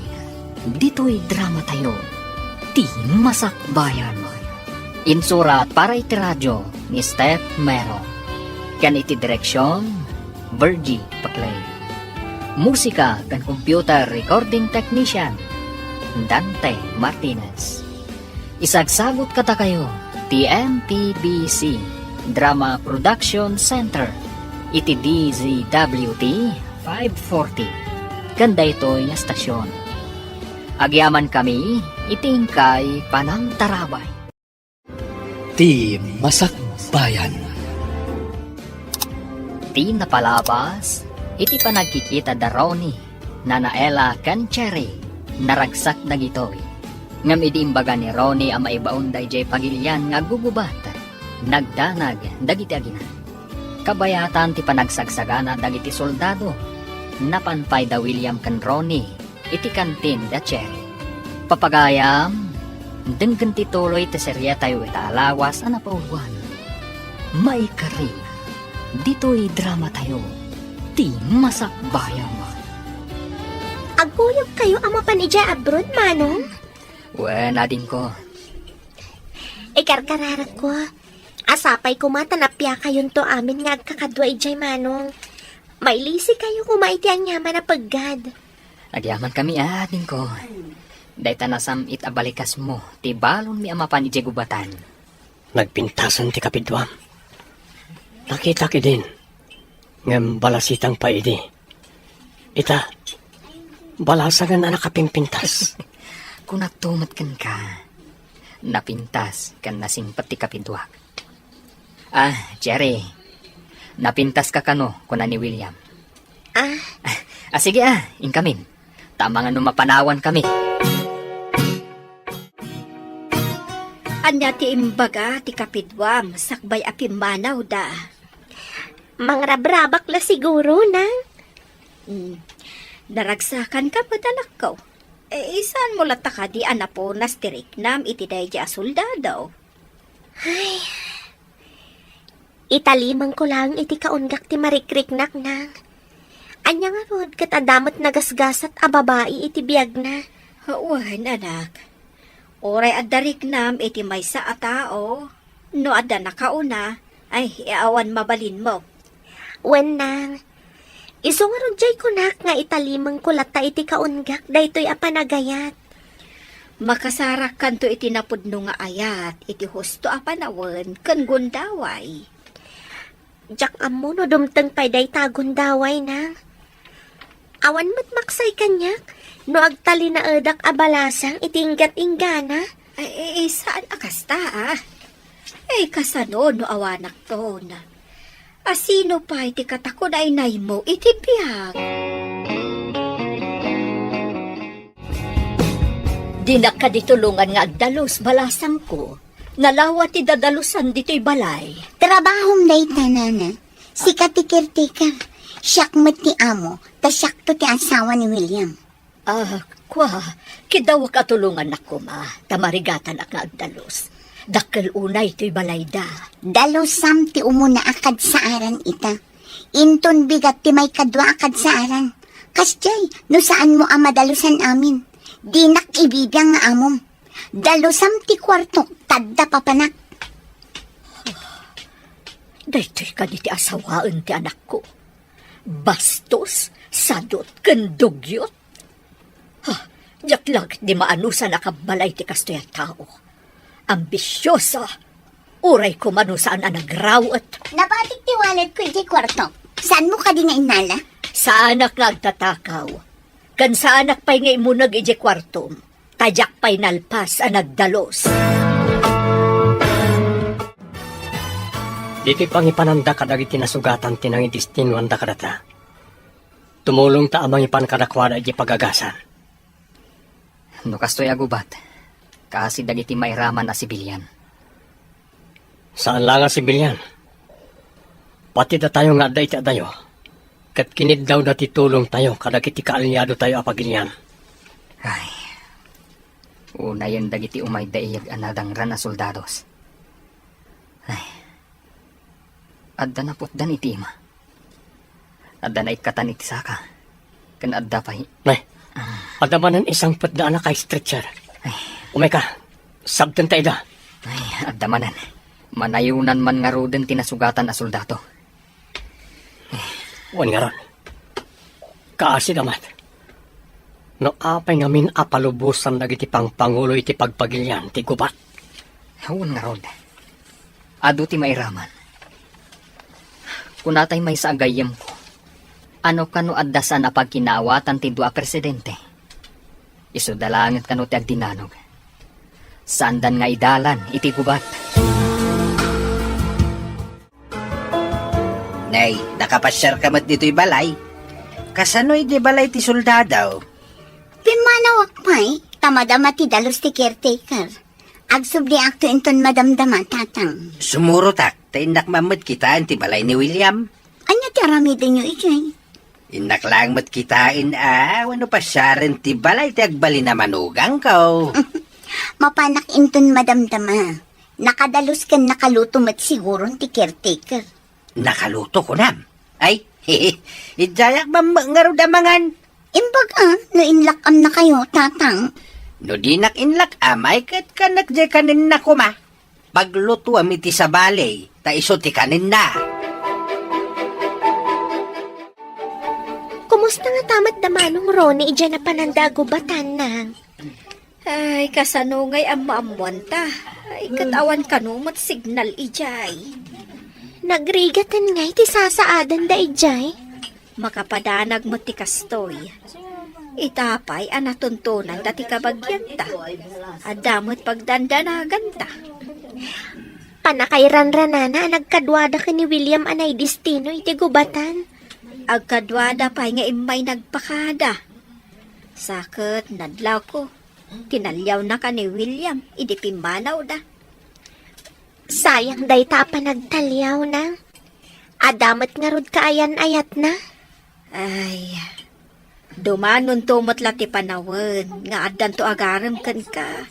dito'y drama tayo, ti masakbayan. Insurat para iti radyo ni Steph Mero. Kan iti direksyon, Virgie Paclay. Musika kan computer recording technician, Dante Martinez. Isagsagot kata kayo, TMPBC Drama Production Center, iti DZWT 540. Ganda ito'y nga stasyon. Agyaman kami, itingkay panang tarabay. Ti Masakbayan. Ti napalabas, iti panagkikita da Ronnie, Nanaela Cancheri, naragsak na gitoy. Ngam idiimbaga ni Ronnie ang maibaon da ijay pagilyan nga gugubat. Nagdanag dagiti agina. Kabayatan ti panagsagsagana dagiti soldado. Napanpay da William kan Ronnie iti kantin da Cherry. Papagayam, denggan ti tuloy ti serya tayo italawas ana pauluan. Maikari, dito'y drama tayo, ti masakbayam. Aguyog kayo ang mapanidya abroad, Manong? Wen, adin ko. Ikarkararat ko. Asapay ko matanapya kayon to amin nga agkakadwa ijay, Manong. May lisi kayo kumaiti ang yaman na paggad. Agyaman kami, adin ko. Dahita nasam abalikas mo, ti balon mi amapan ijay gubatan. Nagpintasan ti kapidwam. Nakita ki din. Ngam balasitang pa idi. Ita, balasagan na nakapimpintas. Kung natumat kan ka, napintas kan nasingpat ti kapidwak. Jerry, napintas ka kano kuna ni William. Sige inkamin. Tama nga mapanawan kami. Anya ti imbaga ti kapidwam, sakbay apimanaw da. Mangrabrabak la siguro na. Daragsakan ka pa anak ko. Isan mo lata ka di anapo nas tiriknam iti dayja soldado. Italimang ko lang iti kaunggak ti marikriknak na. Anya nga rod katadamot nagasgasat a babae iti biyag na. Wan anak. Oray adariknam iti maysa a tao. No adda nakauna, ay iawan mabalin mo. Wen nang. Iso nga rod jay kunak nga italimang ko lata iti kaunggak daytoy a panagayat. Makasarak kanto iti napudno nga ayat, iti husto a panawen ken gundaway. Jak amo no dumteng pay day tagundaway na. Awan mo't maksay kanyak, no agtali na edak abalasang itinggat-inggana. Ay, saan akasta kasano no awanak to na. Asino pa iti katakon ay nay mo iti biyag. Di na ka ditulungan nga agdalos balasang ko. Nalawa ti dadalusan dito'y balay. Trabahong day tanana. Si katikir-tikir. Siyak mo't ti amo. Tasyak to ti asawa ni William. Kidaw katulungan ako ma. Tamarigatan ak nga agdalos. Dakkel unay to'y balay da. Dalosam ti umuna akad sa aran ita. Inton bigat ti may kadwa akad sa aran. Kasjay, no saan mo ang madalusan amin? Dinak ibibiyang nga amom. Dalosam ti kwarto, tadda papanak. Daytoy ka di ti asawaan ti anak ko. Bastos, sadot, kandugyot. Diyak lang di maanusa nakabalay ti kastoy at tao. Ambisyosa, uray ko manusaan ang nagrawat. Nabatik ti wallet ko iti kwarto. Saan mo ka di nga inala? Sa anak nagtatakaw. Kan sa anak pa'y nga imunag iti kwarto. Tadyak pa'y nalpas ang nagdalos. Dito'y pangipananda kadag iti nasugatan tinang idistinuan da kadata. Tumulong ta amang ipan kadakwada iti pagagasan. No kastoy agubat, kasi dagiti mairaman na sibilyan. Saan lang ang sibilyan? Pati da tayo nga da iti adayo. Kat kinid daw dati tulong tayo kadag iti kaalyado tayo apagilyan. Ay, una yan dagiti umay daiyag anadang ran na soldados. Ay, adda na putdan iti ima. Adda na ikatan iti saka. Kan adda pa Nay, adda manan isang patdaan na kay stretcher. Umay ka, sabtan tayo da. Ay, adda manan. Manayunan man nga roden tinasugatan na soldato. Wan nga ron. Kaasi damat. No apay ngamin apalubusan dagiti pangpangulo iti pagpagilyan ti gubat. Wan nga ron. Ado ti mairaman. Kunatay may sa agayam ko. Ano kano addasan a pagkinaawatan ti dua presidente. Isudalangit kano ti agdinanog. Sandan nga idalan iti gubat. Nay, nakapasyar ka mat dito'y balay. Kasano'y di balay ti soldadaw? Pimanawak pa'y, Tamadama ti dalos ti caretaker. Agsubli akto inton madamdama, tatang. Sumurutak, ta inak mamad kitaan ti balay ni William. Anya ti aramidin nyo, ijay? Inak lang mat kitain wano pa siya rin ti balay ti agbali na manugang ko. Mapanak inton madamdama. Nakadalos kan nakaluto mat siguro ti caretaker. Nakaluto ko nam. Ay, ijayak mamangaro damangan. Imbaga, no inlakam na kayo, tatang. No di nak inlak amay kat kanak di kanin na kuma. Pagluto amiti sa balay, ta iso ti kanin na. Kumusta nga tamat damanong Ronnie ija na panandagubatan nang? Ay, kasanungay ang maamuan ta. Ay, katawan kanumot signal ijay. Nagrigatan nga iti sasaadan da ijay. Makapadanag mo ti kastoy. Itapay anatuntunan dati kabagyan ta. Adamot pagdandanagan ta. Panakairanranana nagkadwada ka ni William anay destino iti gubatan. Agkadwada pa'y nga imay nagpakada. Sakit, nadlaw ko. Tinalyaw na ka ni William, idi pimbanaw da. Sayang day ta pa nagtalyaw na. Adamat nga rod kaayan ayat na. Ay, dumanon tumot lati panawan, nga addan to agaram kan ka.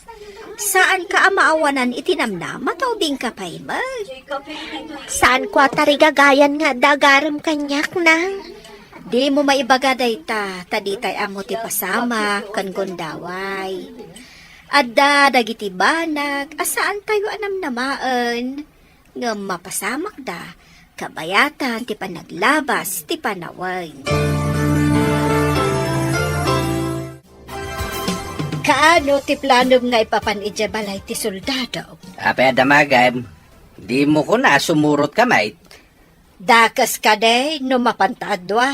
Saan ka amaawanan itinamnama tao ding kapay mag? Saan ko atarigagayan nga dagaram kanyak na? Di mo maibaga day ta, taditay amo ti pasama, kan gondaway. Adda dagiti banag, asaan tayo anamnamaan? Nga mapasamak da, kabayatan ti panaglabas ti panaway. Kaano ti planom nga ipapanidya balay ti soldado? Apay adamagan, di mo ko na sumurot kamay. Dakas ka day, no mapantadwa.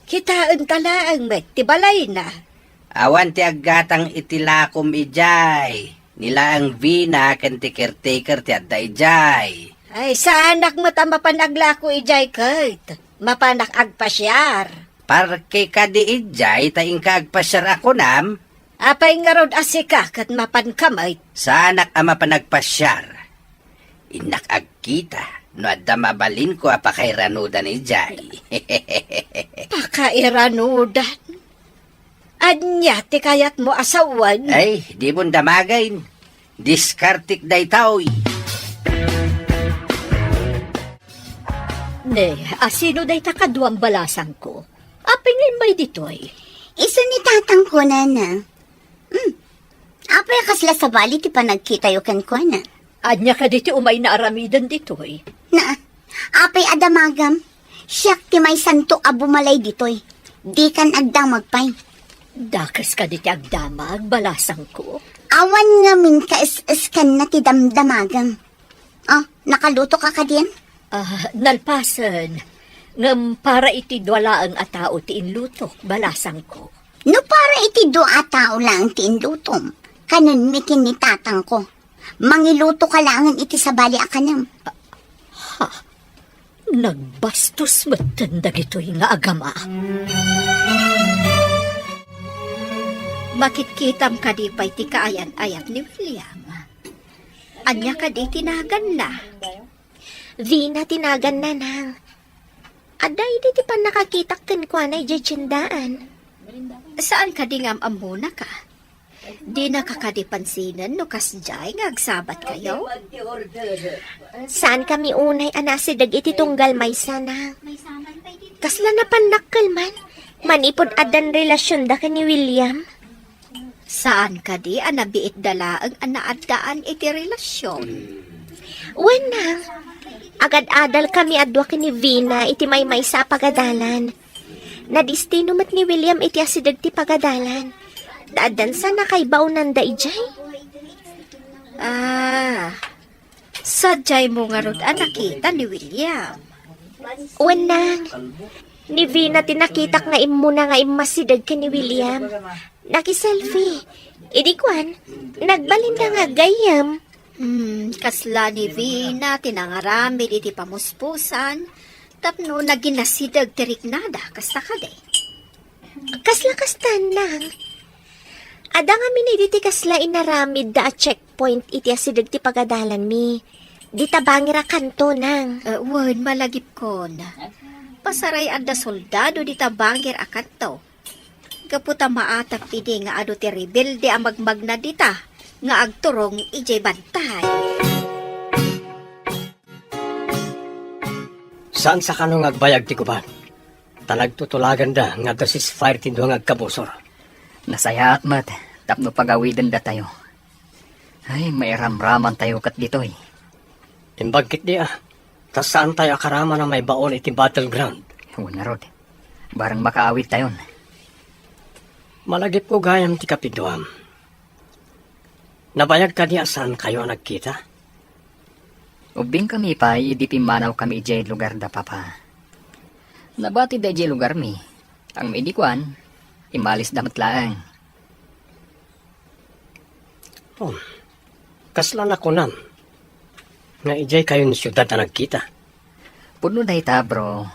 Kitaan tala ang met, ti balay na. Awan ti aggatang itilakom ijay. Nila ang vina kan ti caretaker ti adda ijay. Ay, sa anak mo ta mapanaglako ijay kait. Mapanak agpasyar. Parke ka di ijay, taing kaagpasyar ako nam. Apay nga rod asika kat mapankamay. Sa anak ama panagpasyar. Inak agkita, no adda mabalin ko apakairanudan ijay. Pakairanudan? Anya, ti kayat mo asawan? Ay, di mo damagain. Diskartik day taoy. Ne, asino day takadwang balasan ko? Apingin may ditoy. Iso ni tatang ko na. Apay kasla sa bali ti panagkita yu kan ko na. Anya ka diti umay na aramidan ditoy. Na, apay adamagam. Siyak ti may santo abumalay ditoy. Di kan agdang magpay. Dakas ka diti agdamag balasang ko. Awan nga min ka-is-is kan na ti damdamagang. Oh, nakaluto ka ka diyan? Nalpasan. Ngam para iti dwala ang atao ti inlutok balasang ko. No para iti doa tao lang ti indutom. Kanon mikin ni tatang ko. Mangiluto ka langan iti sa bali akanam. Nagbastos matanda gito'y nga agama. Makitkitam ka di pa'y ti kaayan-ayat ni William. Anya ka di tinagan na. Vina tinagan na nang. Aday di ti pan nakakitak ken kwa na ijajandaan. Saan ka di ngam amuna ka? Di nakakadipansinan no kasjay nga agsabat kayo? Saan kami unay anasidag iti tunggal may sana? Kasla na panakkel man. Manipod adan relasyon da ka ni William. Saan ka di anabiit dalaang anaadaan iti relasyon? Wena, agad-adal kami adwa ka ni Vina iti may sa pagadalan. Nadistino mat ni William iti asidag ti pagadalan. Daadan sana kay baunan da ijay. Sadyay mo nga rod nakita ni William. Wena, ni Vina tinakitak nga imuna nga imasidag ka ni William. Naki-selfie. Idikwan, nagbalinda nga gayam. Kasla ni Vina, tinangaramid iti pamuspusan, tapno naginasidag tiriknada, kasta ka day. Kasla-kastan lang. Ada nga miniditi kasla inaramid da a checkpoint iti asidag ti pagadalan mi. Di tabangira kanto nang. Wen, malagip ko na. Pasaray da soldado di tabangir akat to. Kaputa maatap idi nga ado ti rebelde ang magmagna dita, nga agturong ijay bantay. Saan sa kanong agbayag ti kuban? Talagtutulagan da nga the ceasefire ti duwang agkabusor. Nasayaat mat, tapno pagawidan da tayo. Ay, may ramraman tayo kat ditoy. Imbagkit di tas saan tayo akarama na may baon iti battleground? Una rod, barang makaawit tayon. Malagip ko gayam ti kapidwam. Nabayag ka niya saan kayo nagkita? Ubing kami pa, idi pimanaw kami ijay lugar da papa. Nabati da ijay lugar mi. Ang maidikuan, imalis damat laang. Oh, kaslan ako nam. Nga ijay kayo ni syudad na nagkita. Puno na ita, bro.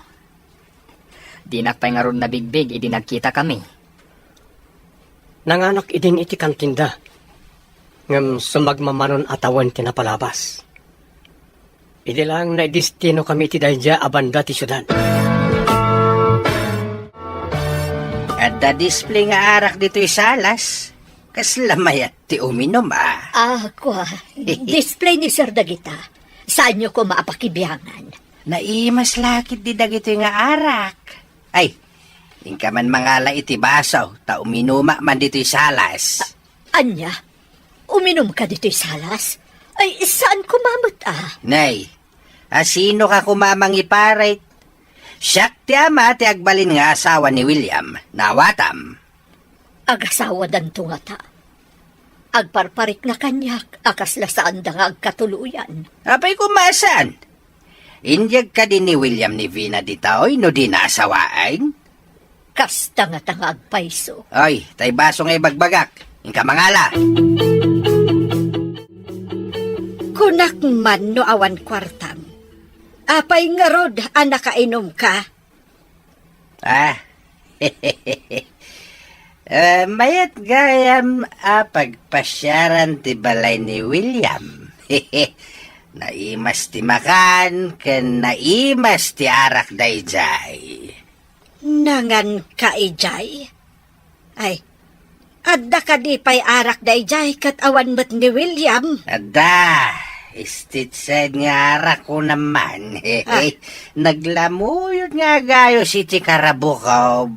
Di nakpay nga ron na bigbig, idi nagkita kami. Nanganak idin iti kantinda. Ngam sumagmamanon atawan tinapalabas. Idi lang na destino kami iti dayja abanda ti syudad. At da-display nga arak dito salas. Kaslamayat ti uminom Kwa, display ni Sir Dagita. Saan nyo ko maapakibiyangan? Naimas lakit di dagito nga arak. Ay, ingka man mangala iti basaw, ta uminuma man dito'y salas. Anya, uminom ka dito'y salas? Ay, saan kumamot Nay, asino ka kumamang iparay? Siyak ti ama ti agbalin nga asawa ni William, nawatam. Agasawa danto nga ta. Agparparik na kanyak, akas lasaan da nga agkatuluyan. Apay kumasan? Indyag ka din ni William ni Vina ditaoy no di naasawain? Kas tanga-tanga agpaiso. Oy, tay baso nga ibagbagak. Ingka mangala. Kunak man no awan kwartam. Apay nga rod, nakainom ka. Mayat gayam pagpasyaran ti balay ni William. Naimas ti makan, ken naimas ti arak dayjay. Nangan ka ijay? Ay, adda ka di pa'y arak dayjay kat awan met ni William. Ada, istitsad nga arak ko naman. Naglamuyot nga gayo si Tikarabukaw.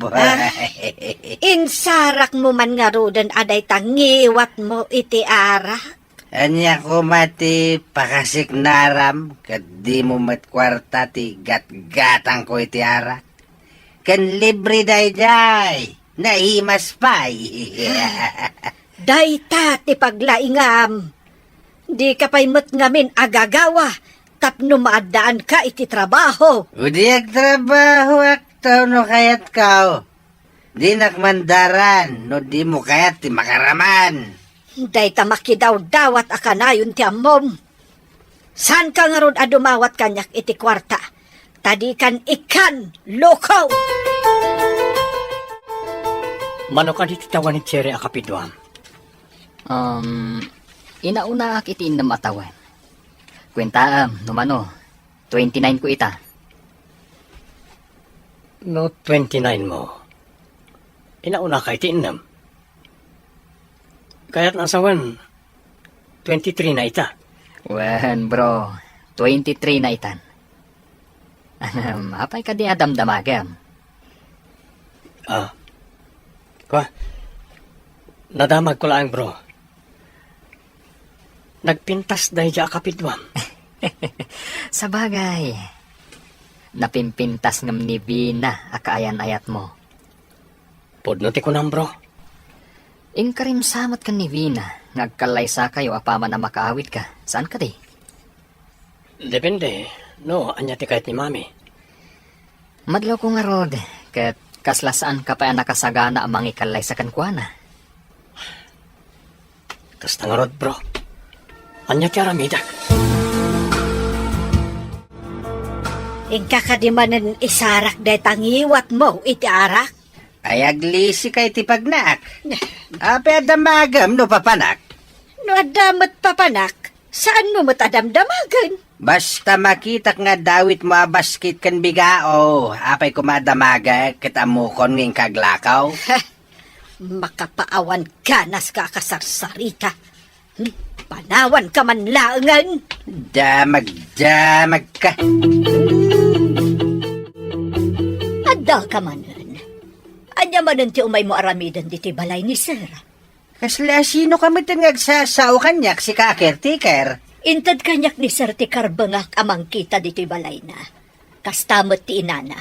Insarak mo man nga rodan aday tangiwat mo iti arak. Anya ko mati pakasik naram, kat di mo matkwarta ti gat-gatang ko iti arak. Kan libre day, naimas pa'y. Dayta ti paglaingam. Di ka pa'y mat ngamin agagawa, tapno maadaan ka iti trabaho. Udi agtrabaho aktaw no kayat kao. Di nakmandaran, no di mo kayat ti makaraman. Dayta makidaw-dawat akanayon ti amom. San ka nga ron adumawat kanyak iti kwarta? Tadikan ikan, lokaw! Mano ka dito tawan ni Cherry akapidwam? Inauna ak iti inamatawan. Kwentaam, numano, 29 ko ita. No, 29 mo. Inauna ka iti inam. Kaya't nasawan, 23 na ita. Wen, bro, 23 na itan. Apay ka di adamdamagam. Nadamag ko lang, bro. Nagpintas dahi dya kapidwam. Sabagay, napimpintas ngam ni Vina akaayan-ayat mo. Podno ti kunam, bro. Ingkarim samat ka ni Vina, ngagkalaysa kayo apaman na makaawit ka. Saan ka di? Depende. No, anya ti kahit ni mami. Madlaw ko nga rod, kat kaslasaan ka pa nakasagana ang mga ikalaysa kankwana. Kasta nga rod, bro. Anya ti aramidak. Ingkakadimanan isarak day tangiwat mo iti arak. Ay aglisi kay ti pagnaak. Ape adamagam no papanak. No adamat papanak, saan mo matadamdamagan? Basta makitak nga dawit mo abaskit kan bigao. Apay kumadamaga kitamukon ng kaglakaw. Makapaawan ganas ka kasarsari ka. Panawan ka man laangan. Damag ka. Adda ka manan. Anya manan ti umay mo aramidan diti balay ni Sir. Kasla sino kami tangagsasaw kanyak si ka-caretaker? Intad kanyak ni Sir ti karbangak amang kita diti balay na. Kastamot ti inana.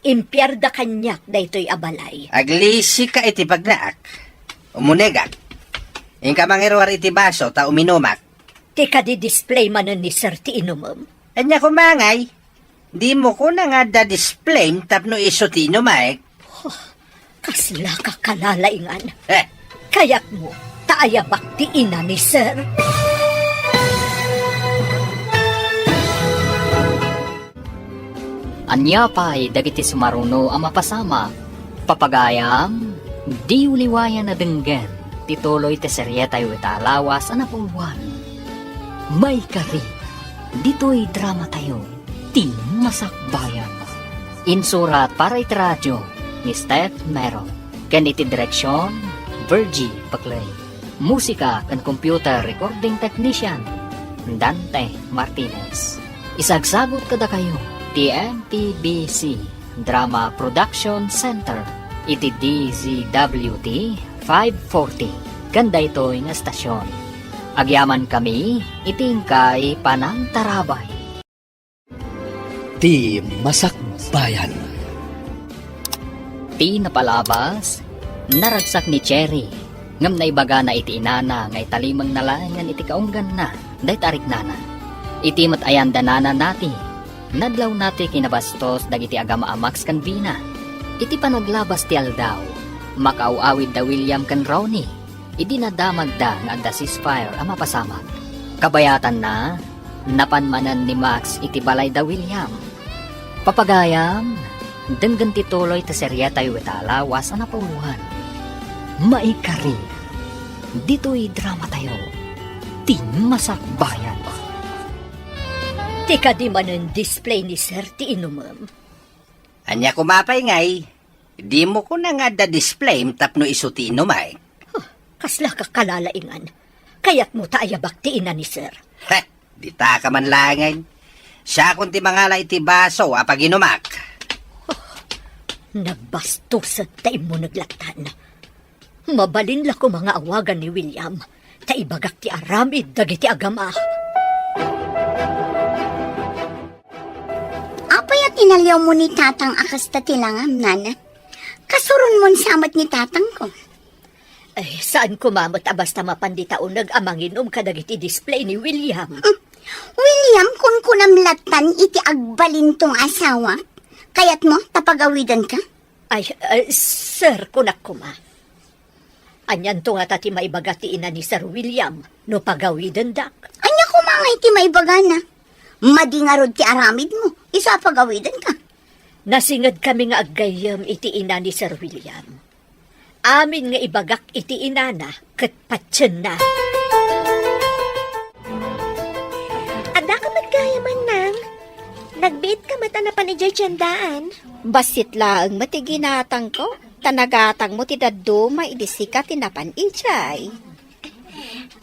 Impyarda kanyak daytoy abalay. Aglisi ka iti pagnaak. Umunegak. Ingka mangiruar iti baso ta uminumak. Ti kadi-display manan ni Sir ti inumom. Anya kumangay. Di mo ko na nga da-display tapno iso ti inumaek. Kasla ka kalalaingan. Eh, Kayak mo, taaya bakti ina ni Sir. Anya pa'y dagiti sumaruno ang mapasama. Papagayam, di uliwayan na denggen. Tituloy te seryetay witalawas ang napulwan. May kari, dito'y drama tayo. Ti masakbayan. Insurat para iti radyo ni Steph Mero. Ken iti direksyon, Virgie Paclay. Musika kan computer recording technician, Dante Martinez. Isagsagot kada kayo. TMPBC Drama Production Center iti DZWT 540 ganda ito'y nga stasyon. Agyaman kami itingkay panang tarabay. Ti Masakbayan. Ti napalabas naragsak ni Cherry ngam na ibaga na iti inana ngay talimang nalangan iti kaunggan na day tarik nana. Iti matayan danana nati nadlaw nati kinabastos dagiti agama amax kan Vina. Iti panaglabas ti aldaw, makauawid da William kan Ronnie. Iti nadamag da nga adda ceasefire ang mapasamag. Kabayatan na, napanmanan ni Max iti balay da William. Papagayam, denggan tituloy ta seryetay wetalawas ang napuluhan. Maikari, dito'y drama tayo, ti masakbayan. Tika di manan display ni Sir ti inumam. anya kumapay ngay. Di mo ko na nga da-display tapno iso ti inumay. Kasla ka kalalaingan. Kaya't mo taaya bakti ina ni Sir. Heh, di ta ka man langay. Siya kung ti mangala iti baso apag inumak. Nagbastos at taim mo naglaktan. Mabalin la ko mga awagan ni William. Taibagak ti aramid dagiti agama. Apay at inalyaw mo ni tatang akas tatilangam, nana. Kasurun mo samat ni tatang ko. Ay, saan kumamot basta mapanditaon nag-amanginom kadagiti display ni William? William, kun kunamlatan iti agbalin tong asawa. Kayat mo, tapagawidan ka? Ay, Sir, kunak kuma. Anyan to nga tati maibagati ina ni Sir William, no pagawidan dak. Anya kumangay ti maibagana. Madingarod ti aramid mo, isa pagawidan ka. Nasingad kami nga aggayam iti ina ni Sir William. Amin nga ibagak iti inana ket patsen na. Ada ka magkayaman nang. Nagbit ka mata na panijay tiyandaan. Basit lang matiginatang ko. Tanagatang mo ti daddo maidisika tinapan ijay.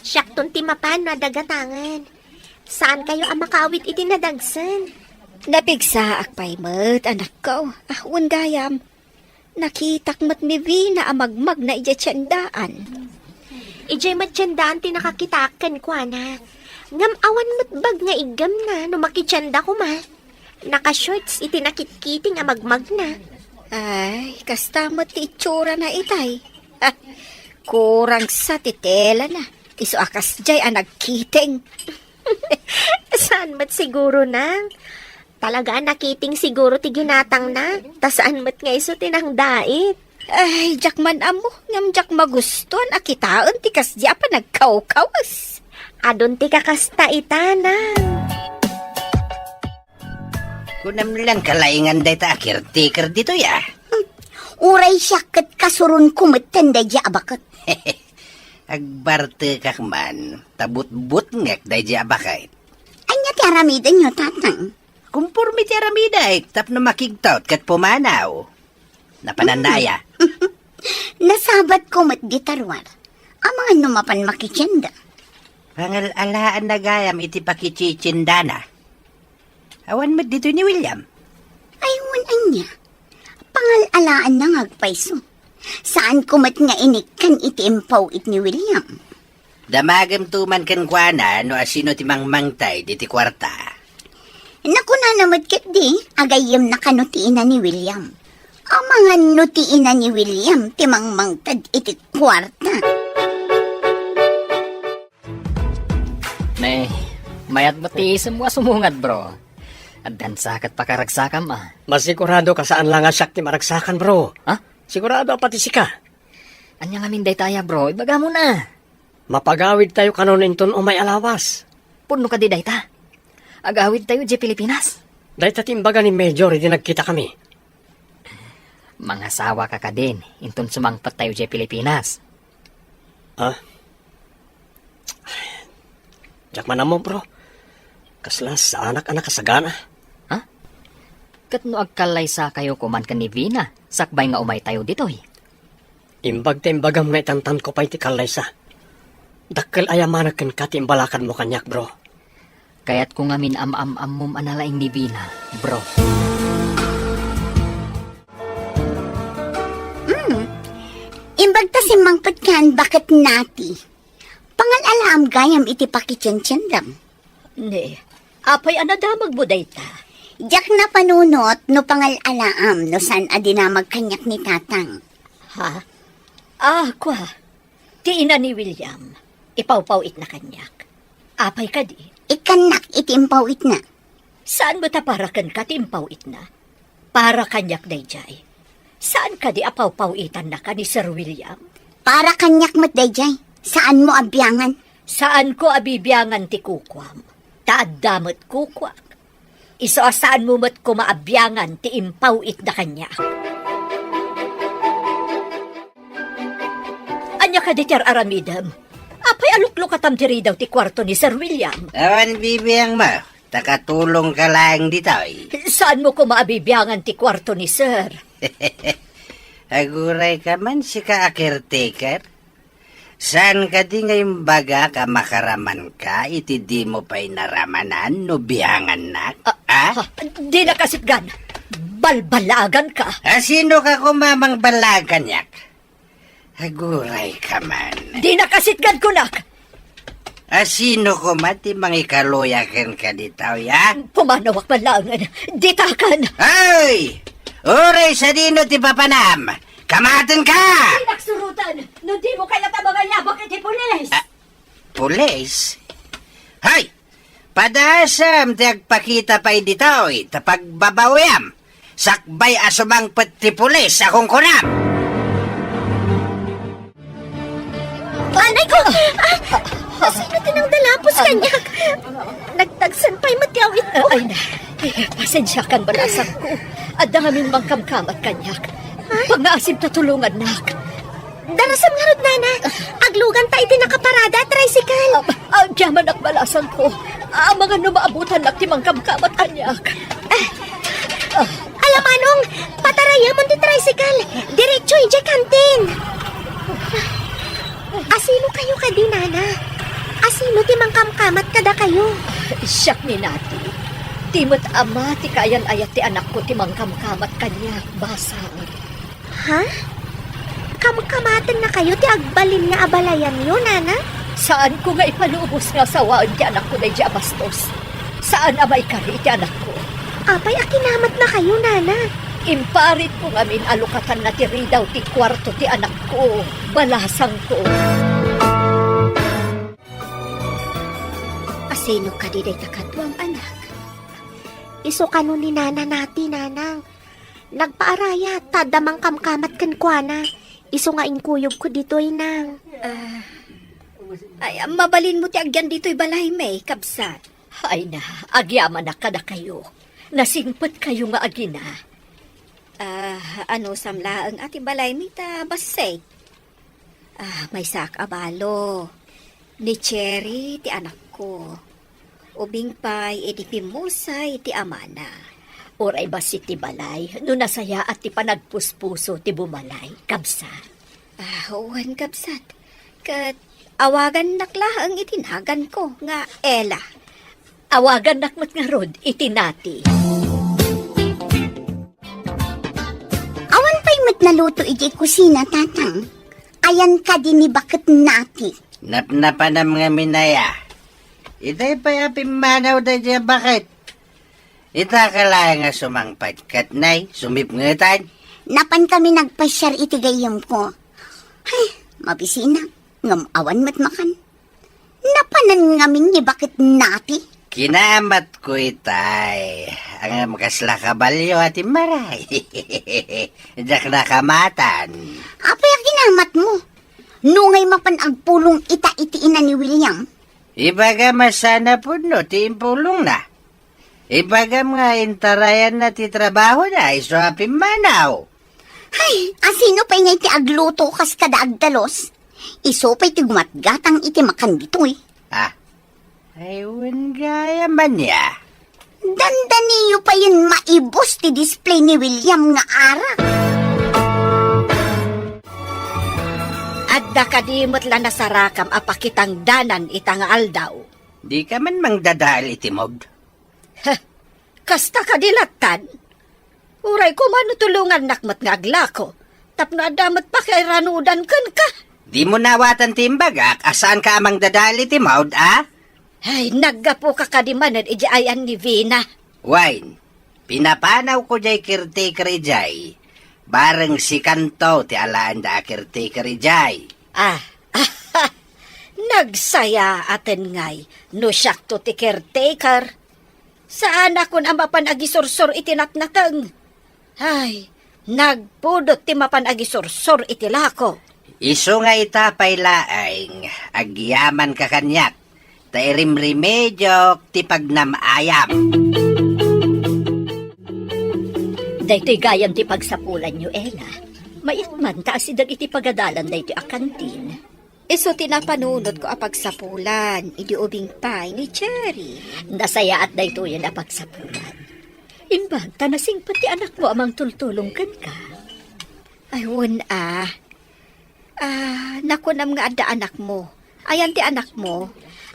Siyakton ti mapan na dagatangan. Saan kayo ang makawit iti nadagsan? Napigsa akpay mat, anak ko. Ahun gayam. Nakitak mat mi Vina amagmag na ijay tiyandaan. Ijay matiyandaan ti nakakitakan ko na. Ngam awan matbag nga igam na no makitiyanda ko ma. Naka-shorts iti nakitkiting amagmag na. Ay, kastamot ti itsura na itay. Kurang sa titela na. Iso akas jay ang nagkiting. Saan mat siguro na? Talaga nakiting siguro ti ginatang na. Tasaan mat nga iso tinangdait. Ay, jak man amo. Ngam jak magustuhan akitaon ti kasya pa nagkaw-kawas. Adon ti kakasta itana. Kunam lang kalaingan day ta caretaker dito ya. Uray siya kat kasurun kumatan da di abakat. Agbarte kak man, tabut-but ngek day di abakay. Anya ti aramidan nyo, tatang. Kumpurmi ti aramida tap na makigtaut kat pumanaw. Napanandaya. Nasabat ko mat gitarwar. Ang mga numapan makikyanda. Pangalalaan na gayam iti pakichichindana. Awan mo dito ni William. Ayun anya. Pangalalaan na ngagpaiso. Saan ko mat nga inikkan iti impaw it ni William? Damagam tuman kan kuana no asino ti mangmangtay diti kwarta. Naku na namat kat di, agayam na kanutiin na ni William. Ang mga nutiin na ni William, timang mangtad iti kwarta. Mayat bati semua sumungad, bro. At dansakat pakaragsakam, ah. Masigurado ka saan lang asyak ti maragsakan, bro. Ha? Sigurado pati sika. Anya nga minday taya, bro. Ibaga mo na. Mapagawid tayo kanon inton o may alawas. Puno ka di dayta. Agawid tayo di Pilipinas. Dahil timbaga ni Major, hindi nagkita kami. Mga sawa ka ka din. Inton sumangpat tayo di Pilipinas. Ha? Diyak man mo, bro. Kaslas sa anak-anak kasagana. Ha? Kat no agkalay sa kayo kuman ka ni Vina. Sakbay nga umay tayo dito, eh. Imbag imbagam nga itantan ko pa iti kalaysa. Dakkel ayamanakan ka timbalakan mo kanyak, bro. Kaya't kung amin am-am-am analaing ni Vina, bro. Imbag ta si mangpatkan bakit nati. Pangalaam gayam iti pakityan-tiyandam. Ne, apay anadamag mo dayta. Diyak na panunot no pangalaam no san adinamag kanyak ni tatang. Ha? Ah, kwa. Ti ina ni William. Ipawpawit na kanyak. Apay ka di. Ikanak itimpawit na. Saan mo taparakan ka timpawit na? Para kanyak dayjay. Saan ka di apawpawitan na ka ni Sir William? Para kanyak mat dayjay. Saan mo abyangan? Saan ko abibiyangan ti kukwam? Taadamot kukwak. Iso saan mo mat ko maabyangan ti impawit na kanya. Anya ka di Ter Aramidam? Apay aluklok katam tiri daw ti kwarto ni Sir William. Awan bibiyang mo, takatulong ka lang dito eh. Saan mo ko maabibiyangan ti kwarto ni Sir? Aguray ka man si ka caretaker. Saan ka di ngayong baga ka makaraman ka, iti di mo pa'y naramanan, no biyangan na? Di na kasitgan. Balbalagan ka. Sino ka kumamang balagan yak? Aguray ka man. Di na kasitgan kunak. Sino ko mati mangikaluyakan ka dito, ya? Pumanawak malangan. Ditakan. Ay! Uray sa dino ti papanam! Kamatin ka! Pinagsurutan. No di mo kaya tabangayabak iti pulis. Pulis? Hay! Padasam ti agpakita pa'y dito, tapagbabawayam. Sakbay asumang pati pulis akong kunam. Anay ko! Sino tinang dalapos kanyak? Nagtagsan pa'y matyawit ko. Ay na. Pasensya kan balasan ko. At dangamin mangkamkamat kanyak. Pag-aasim na tulungan, nak. Darasam nga rod, nana. Aglugan ta iti nakaparada, tricycle. Diyaman ak balasan ko. Mga numaabutan nak timang kamkamat kanyak. Alam anong, pataraya mo ti tricycle. Diretso ije kantin. Asino kayo ka di, nana? Asino ti mangkamkamat kada kayo? Siyak ni nati. Timot ama ti kayan ayat ti anak ko timang kamkamat kanyak. Basang. Ha? Kamkamatan na kayo ti agbalin nga abalayan yun, nana? Saan ko nga ipalubos nga sawaan ti anak ko na di abastos? Saan amay kari ti anak ko? Apay akinamat na kayo, nana. Imparit ko ngamin alukatan na tiri daw ti kwarto ti anak ko. Balasang ko. Asino ka di day takatwang anak? Iso kano ni nana nati, nanang. Nagpaaraya, tadamang kamkamat kan kuana. Iso nga inkuyog ko dito'y nang. Ay, mabalin mo ti agyan dito'y balay may, kabsat. Ay na, agyaman na kada kayo. Nasingpot kayo nga agina. Ano samla ang ati balay may ta basay? May sak abalo. Ni Cherry, ti anak ko. Ubing pa'y iti pimusay ti amana. Oray ba si ti balay, no nasaya at ti panagpuspuso ti bumalay, kabsat. Huwan kapsat. Kat awagan naklahang itinagan ko nga Ella. Awagan nakmat nga rod, itinati. Awan pa'y matnaluto iti kusina, tatang. Ayan ka din ni bakit nati. Napnapan mga minaya. Itay pa manaw da dya bakit? Ita kalaya nga sumangpat katnay, sumip ngatan. Napan kami nagpasyar iti gayam ko. Ay, mabisina. Ngam awan matmakan. Napanan ngamin ni bakit nati. Kinamat ko itay. Ang makasla kabalyo at maray. Diyak nakamatan. Apay kinamat mo. Nungay mapan agpulong ita-itiin ni William. Ibaga masana po no, tiimpulong na. Ibaga mga intarayan na ti trabaho na, iso apim manaw. Ay, asino pa nga iti agluto kas kada agdalos. Iso pa iti gumatgatang iti makan bitoy. Aywan gaya man ya. Dandaniyo pa yun maibos ti display ni William nga arak. Adda kadimot lang na sarakam apakitang danan itang aldaw. Di ka man mangdadal itimog. Kasta kadilatan. Uray ko mano tulungan nakmat nga aglako. Tapno adamat pa kay ranudan kan ka. Di mo nawatan timbagak, asaan ka amang dadal itimog, Ay, naggapo ka kadimanan iji ayan ni Vina. Wine, pinapanaw ko jay caretaker jay. Bareng si Kanto ti alaan da caretaker jay. Nagsaya aten ngay, no siyak to ti caretaker. Saan ako na mapan agisursor iti natnatang? Ay, nagpudot ti mapan agisursor iti lako. Iso nga itapay laing, agyaman ka kanyak. Tairim remedyo ti pagnamayam. Daytoy gayam ti pagsapulan nyo, Ella. Mayatman taasidag iti pagadalan daytoy akantin. Iso tinapanunod ko apagsapulan, idi ubing pay ni Cherry. Nasaya at daytoy yan apagsapulan. Imbag, tanasing pati anak mo amang tultulong kan ka. Ayun nakunam nga adda anak mo. Ayan ti anak mo.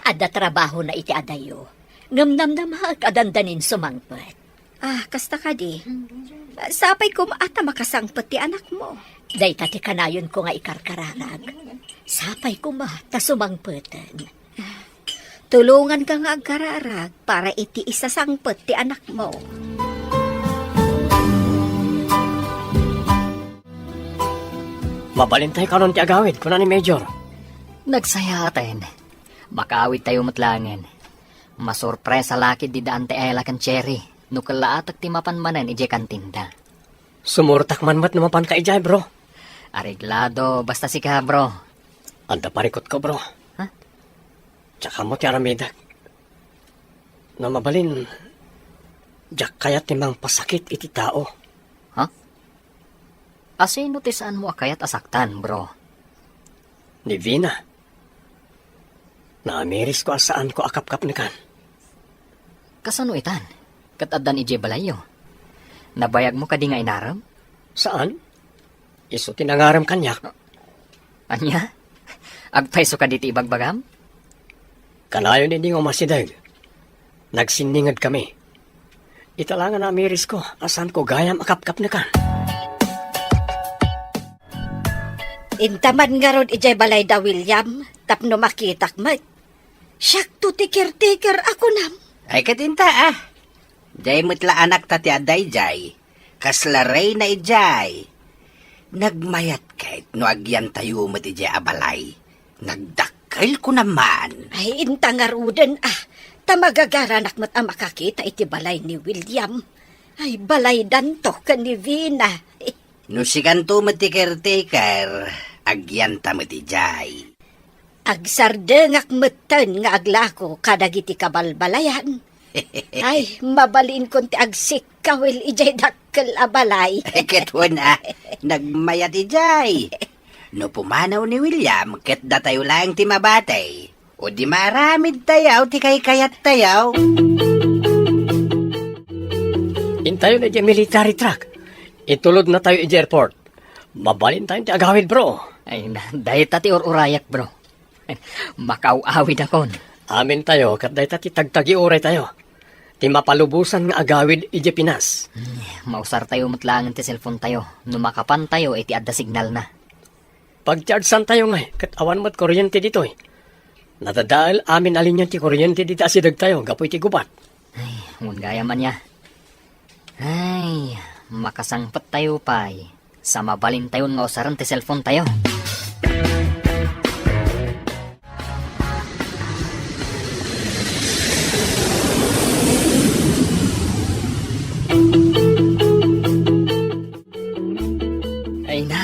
Adda trabaho na iti adayo. Ngamnam na makakadandanin sumangpet. Kasta ka di. Sapay ko maata makasangpet ti anak mo. Day tati kanayon ko nga ikarkararag. Sapay ko ta sumangpetan. Tulungan ka nga agkararag para iti isasangpet ti anak mo. Mabalintay ka nun ti agawid, kuna ni Major. Nagsaya atin. Makawit tayo matlangin. Masurpresa lakid di daan ti Ella kan Cherry. Nukalaatag ti mapanmanan ije kantinda. Sumurtak man mat namapan ka ijay, bro. Areglado, basta si ka, bro. Anda parikot ko, bro. Tsaka mo ti aramidak. Na mabalin, jak kayat timang pasakit iti tao. Asino ti saan mo akayat asaktan, bro? Ni Vina. Naamiris ko asaan ko akap-kap ni kan. Kasano itan? Katadan ije balayo. Nabayag mo kadi nga inaram? Saan? Iso tinangaram kanyak. Anya? Agpaiso ka diti ibagbagam? Kanayon hindi nga masidag. Nagsiningad kami. Italangan na amiris ko asan ko gayam akap-kap ni kan. Intaman nga ron ijay balay da William, tapno makitak mat. Siyak to ti caretaker ako nam. Ay katinta Jay mutla anak tati aday jay. Kaslaray na ijay. Nagmayat kahit no agyan tayo mati jay abalay. Nagdakkel ko naman. Ay inta nga ruden tamagagaranak mat ang makakita iti balay ni William. Ay balay danto ka ni Vina. No si Kanto mati caretaker, agyan ta mati jay. Agsardengak metten nga aglako kadagiti kabalbalayan. Ay, mabalin kon ti agsik kawil ijay dakkel abalay. Ay ketwan nagmayat ijay. No pumanaw ni William, ket da tayo lang ti mabatay. O di maramid tayaw, ti kay kayat tayaw. Intayo na di military truck. Itulod na tayo i airport. Mabalin tayo ti agawid, bro. Ay, dahil tati urayak, bro. Makauawid akon. Amin tayo, kat dahi ti tagtagi oray tayo. Ti mapalubusan nga agawid ije Pinas. Mausar tayo matlangan ti cellphone tayo. Numakapan tayo, iti adda signal na. Pag-chargesan tayo nga, kat awan mo't kuryente dito eh. Nadadal amin alin yan ti kuryente dito asidag tayo, gapoy ti gubat. Ay, gaya man niya. Ay, makasangpat tayo pay. Sa mabalin tayo nga usaran ti cellphone tayo. Ay na,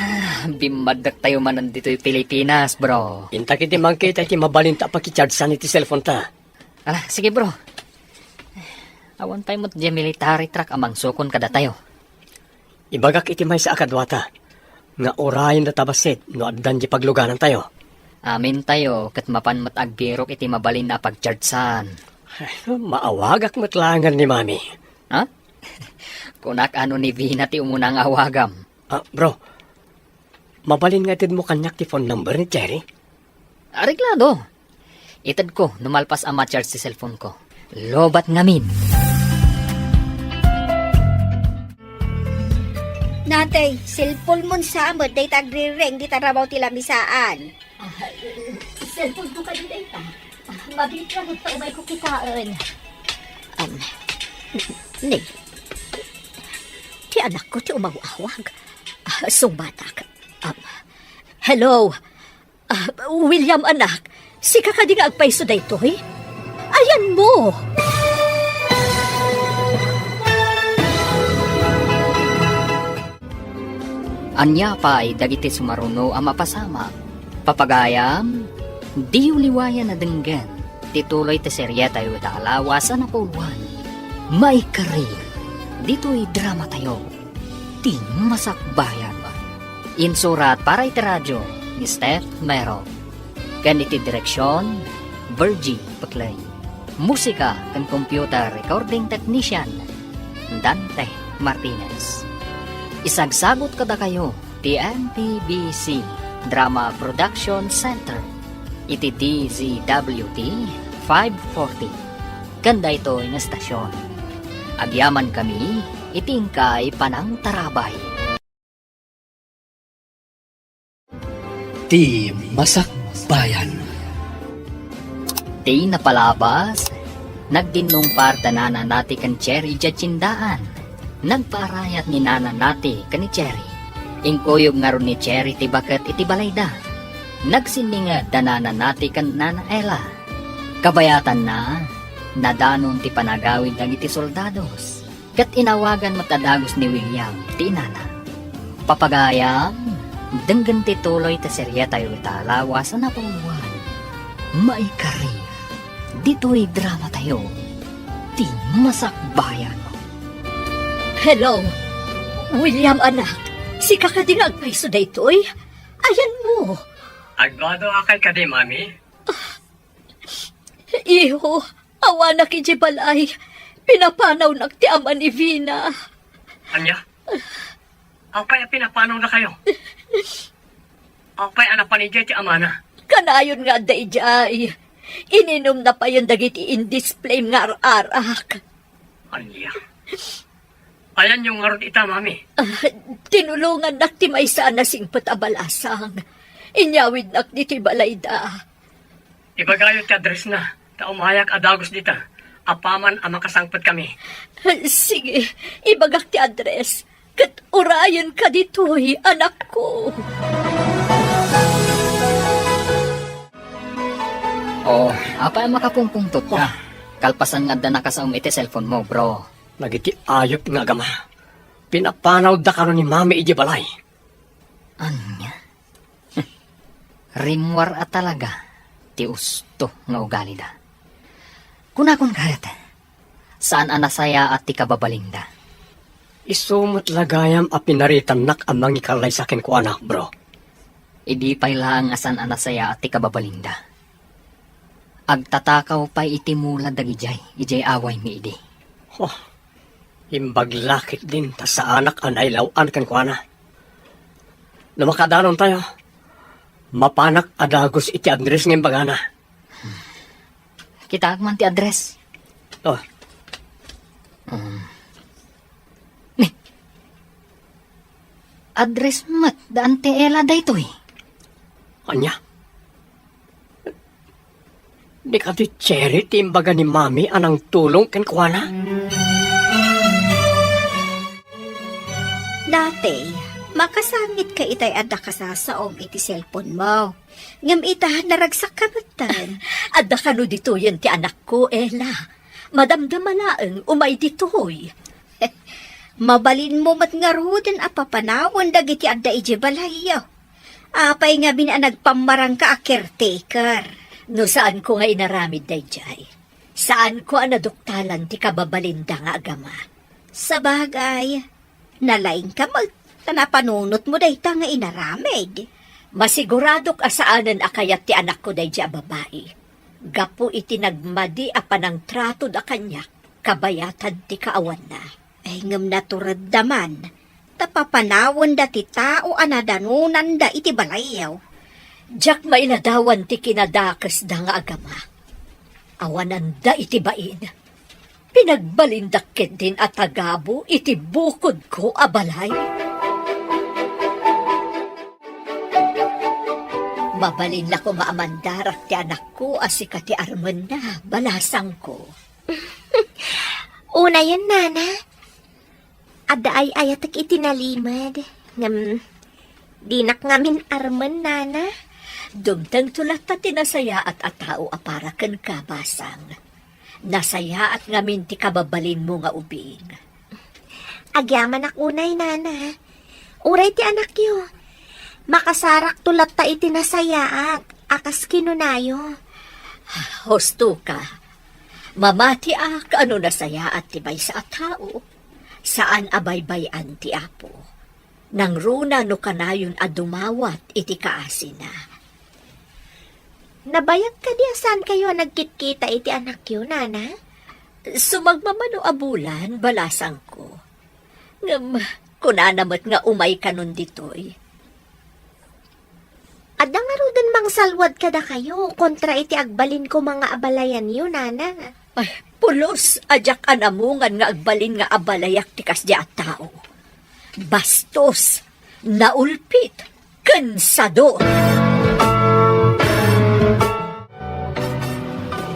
bimadak tayo manan dito yung Pilipinas, bro. Inta kiti mangkita ti mabalinta paki-chargesan iti cellphone ta. Ala, sige bro. Awan tayo mo't di military truck amang sukon kada tayo. Ibagak iti may sa akadwata. Nga orayan na tabasit no addan di pagluganan tayo. Amin tayo, kat mapan mat agbirok iti mabalin na pagchartsan. Ay, maawagak matlangan ni mami. Ha? Kunak ano ni Vina ti umunang awagam. Bro, mabalin nga tid mo kanyak ti phone number ni Cherry? Areglado. Itad ko, numalpas ang ma-charge si cellphone ko. Lobat ngamin. Natay, cellphone mo sa amod, day tagri-ring, di tarabaw ti lamisaan. Cellphone ko kayo data. Mabilit ka mo pa umay ko kitaan. Nig, ti anak ko ti umawawag. Sumbatak. Hello? William anak, si kakadi nga agpaiso da ito eh? Ayan mo! Anya pa ay dagiti sumaruno ang mapasama. Papagayam, di uliwayan na denggan. Tituloy ti serya tayo alawasan na puluan. May karir. Dito'y drama tayo. Di masakbayan. Insurat para iti radyo ni Steph Mero. Ganiti direksyon, Virgie Paclay. Musika kan computer recording technician, Dante Martinez. Isagsagot kada kayo, TNTBC Drama Production Center, iti DZWT 540. Ganda ito ng estasyon. Agyaman kami, itingkay panang tarabay. Di Masakbayan. Di napalabas, nagdinong partanana nati kan Cherry Jachindaan. Nagpaarayat ni nana nati kan ni Cherry. Ingkuyog nga ron ni Cherry ti bakat iti balayda. Nagsininga danana nati kan nana Ella. Kabayatan na, nadanon ti panagawid ng iti soldados. Kat inawagan matadagos ni William ti nana. Papagayam, denggan ti tuloy ta serya tayo talawa sa napuluan. Maikari, dito'y drama tayo. Di masakbayan. Hello? William anak, si kakadi nga agpaiso da ito eh? Ayan mo! Agwado akay ka di, mami? Iho, awa na kiji balay. Pinapanaw ti ama ni Vina. Anya? Apay pinapanaw na kayo? Apay anak pa ni Jay ti amana? Kanayon nga day jay. Ininom na pa yung dagiti in-display nga arak. Anya? Ayan yung ngaron ita, mami. Tinulungan nak ti may sana sing patabalasang. Inyawid nak di ti balayda. Ibagayo ti address na. Ta umayak adagos dita. Apaman ang makasangpat kami. Sige, ibagak ti address. Kat urayan ka dito'y anak ko. Apa ang makapungpungtot ka? Kalpasan nga da nakasaum iti cellphone mo, bro. Nagiti ayop nga gama. Pinapanaw da karon ni mami iji balay. Anya? Rimwar at talaga. Ti usto nga ugali da. Kunakon kahit. Saan anasaya at ti kababaling da? Isumot lagayam a pinaritan nak ang mangikalay sa akin ko anak, bro. Idi pay lang asan anasaya at ikababalinda. Agtatakaw pa'y itimula dagijay, ijay away mi idi. Oh, imbaglakit din ta sa anak anay lawan kan kuana. Na makadaron tayo, mapanak adagos iti Andres ng bagana. Kita man ti address. Oh, Address mat, daan ti Ela daytoy. anya? Di ka ti Cherry timbaga ni Mami anang tulong kan kuana? Dati, makasangit ka itay adda ka sa saong iti cellphone mo. Ngam ita naragsak ka batan. Adda ka no dito yun ti anak ko, Ela. Madamdamalaang umay ditoy. Mabalin mo mat nga ruden apapanawon dagiti adda ije balayo. Apay nga nagpamarang ka a caretaker. No saan ko nga inaramid dayjay? Saan ko anaduktalan ti kababalinda nga agama? Sa bagay, nalaing ka tanapanunot mo dayta nga inaramid. Masiguradok asaanan akayat ti anak ko dayjay babae. Gapo iti nagmadi apanang trato da kanya, kabayatan ti kaawan na. Ay ngam naturad daman, tapapanawon da ti tao anadanunan da iti balayaw. Diyak mailadawan ti kinadakas da nga agama. Awanan da iti bain. Pinagbalindakit din at agabo iti bukod ko abalay. Mabalin na ko maamandarak ti anak ko asika ti Arman na balasang ko. Una yan, nana. Adda ay ayatak itinalimad. Ngam, dinak ngamin Arman, nana. Dumtang tulat ta tinasaya at atao aparakan ka basang. Nasaya at ngamin ti kababalin mo nga ubing. Agyaman ak unay, nana. Uray ti anak yo. Makasarak tulat ta itinasayaak. Akas kinunayo. Hosto ka. Mamati ak ano nasaya at tibay sa atao. Saan abaybayan ti apo. Nang runa no kanayon adumawat iti kaasin na. Nabayag ka di saan kayo nagkitkita iti anak yo, nana? Sumagmamano abulan, balasang ko. Ngam, kunanamat nga umay kanon ditoy. Adda nga rudan mang salwad kada kayo kontra iti agbalin ko mga abalayan yo, nana. Ay, pulos, ajak anamungan nga agbalin nga abalayak tikas di at tao. Bastos, naulpit, kansador.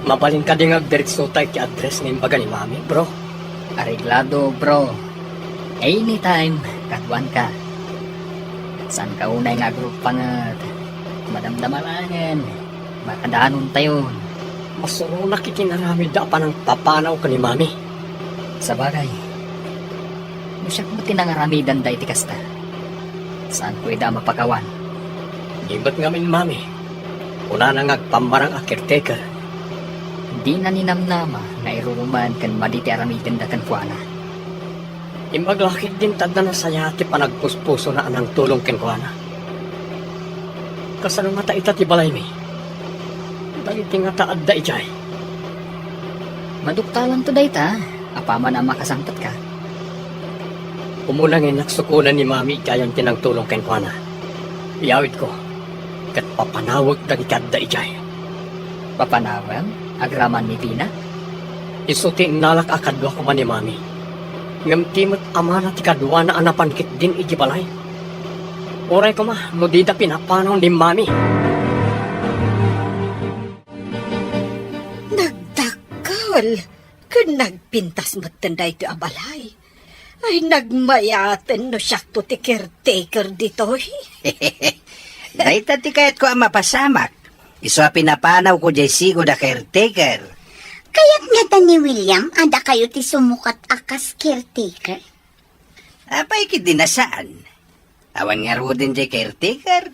Mabalin ka din agdiretso tayo ti address ng baga ni Mami, bro. Areglado, bro. Anytime, katwan ka. Saan ka unay nga group pangat? Madamdamalangan. Makadaanon tayo. Masuro nakikinaramid da pa ng papanaw ka ni Mami. Sa bagay. Musyak mo tinangaramidan da iti kasta. Saan ko ida mapakawan? Ibat nga min Mami. Una na ngagpamarang a caretaker. Di na ninamnama na iruman kan maditi aramidan da kan kuana. Imbaglakit din tad na nasaya ti panagpuspuso na anang tulong kenkwana. Kasano nga ta ita ti balay mi? Dagiti nga ta adda ijay. Maduktalan to dayta. Apama na makasangpat ka. Umulangin nagsukunan ni Mami ijayang tinang tulong kenkwana. Iyawid ko. Kat papanawag dagiti adda ijay. Papanawan? Agraman ni Vina? Isuti nalak akadwa ko man ni Mami. Ngam timot amana ti kadwa na anapankit din iji balay. Oray ko ma, no di da pinapanaw ni Mami. Nagdakal, kun nagpintas matanday ti abalay. Ay nagmayaten no siyak to ti caretaker ditoy. Dahita ti kayat ko ang mapasamak. Iso pinapanaw ko jay sigo da caretaker. Kaya't nga ta ni William, ada kayo ti sumukat akas caretaker. Apay kit dinasaan. Awan nga ro din jay caretaker.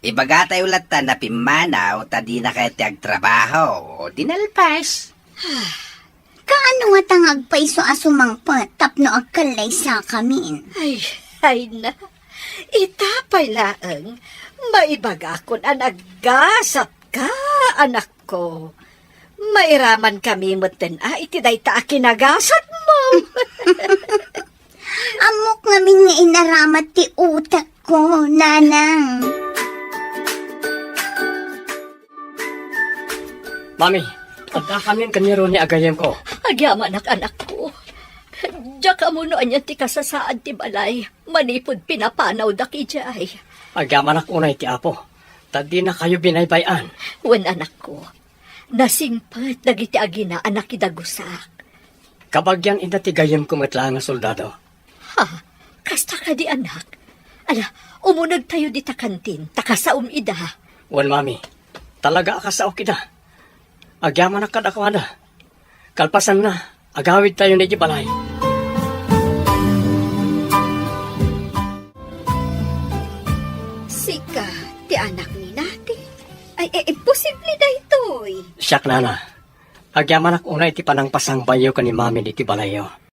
Ibagatay ulat ta na pimanaw ta di na kaya ti agtrabaho o dinalpas. Kaano nga tangag pa iso asumangpat tapno agkalay sa kamin? Ay na. Itapay laang. Maibaga kon anaggasap ka, anak ko. Mairaman kami meten iti dayta kinagasat mo. Amok ngamin nga inaramat ti utak ko, nanang. Mami, adda kami kaniro ni agayem ko. Agyaman anak ko. Diyak ka mo no anyan ti kasasaan ti balay. Manipod pinapanaw da ki jay. Agyaman ako na iti apo. Tadi na kayo binaybayan. Wen anak ko. Nasingpat dagiti agina anak idagusak. Kabagyan ina ti gayem ko metla nga soldado. Ha? Kasta ka di anak. Ala, umunag tayo di ta kantin. Takasaum ida. Wan mami, talaga akasaw kita. Agyaman na kadakwada. Kalpasan na, agawid tayo ni balay. Sika, ti anak ni nati. Ay, imposible na ito. Siyak nana. Agyaman ako una iti panang pasang bayo ka ni mami di ti balayo.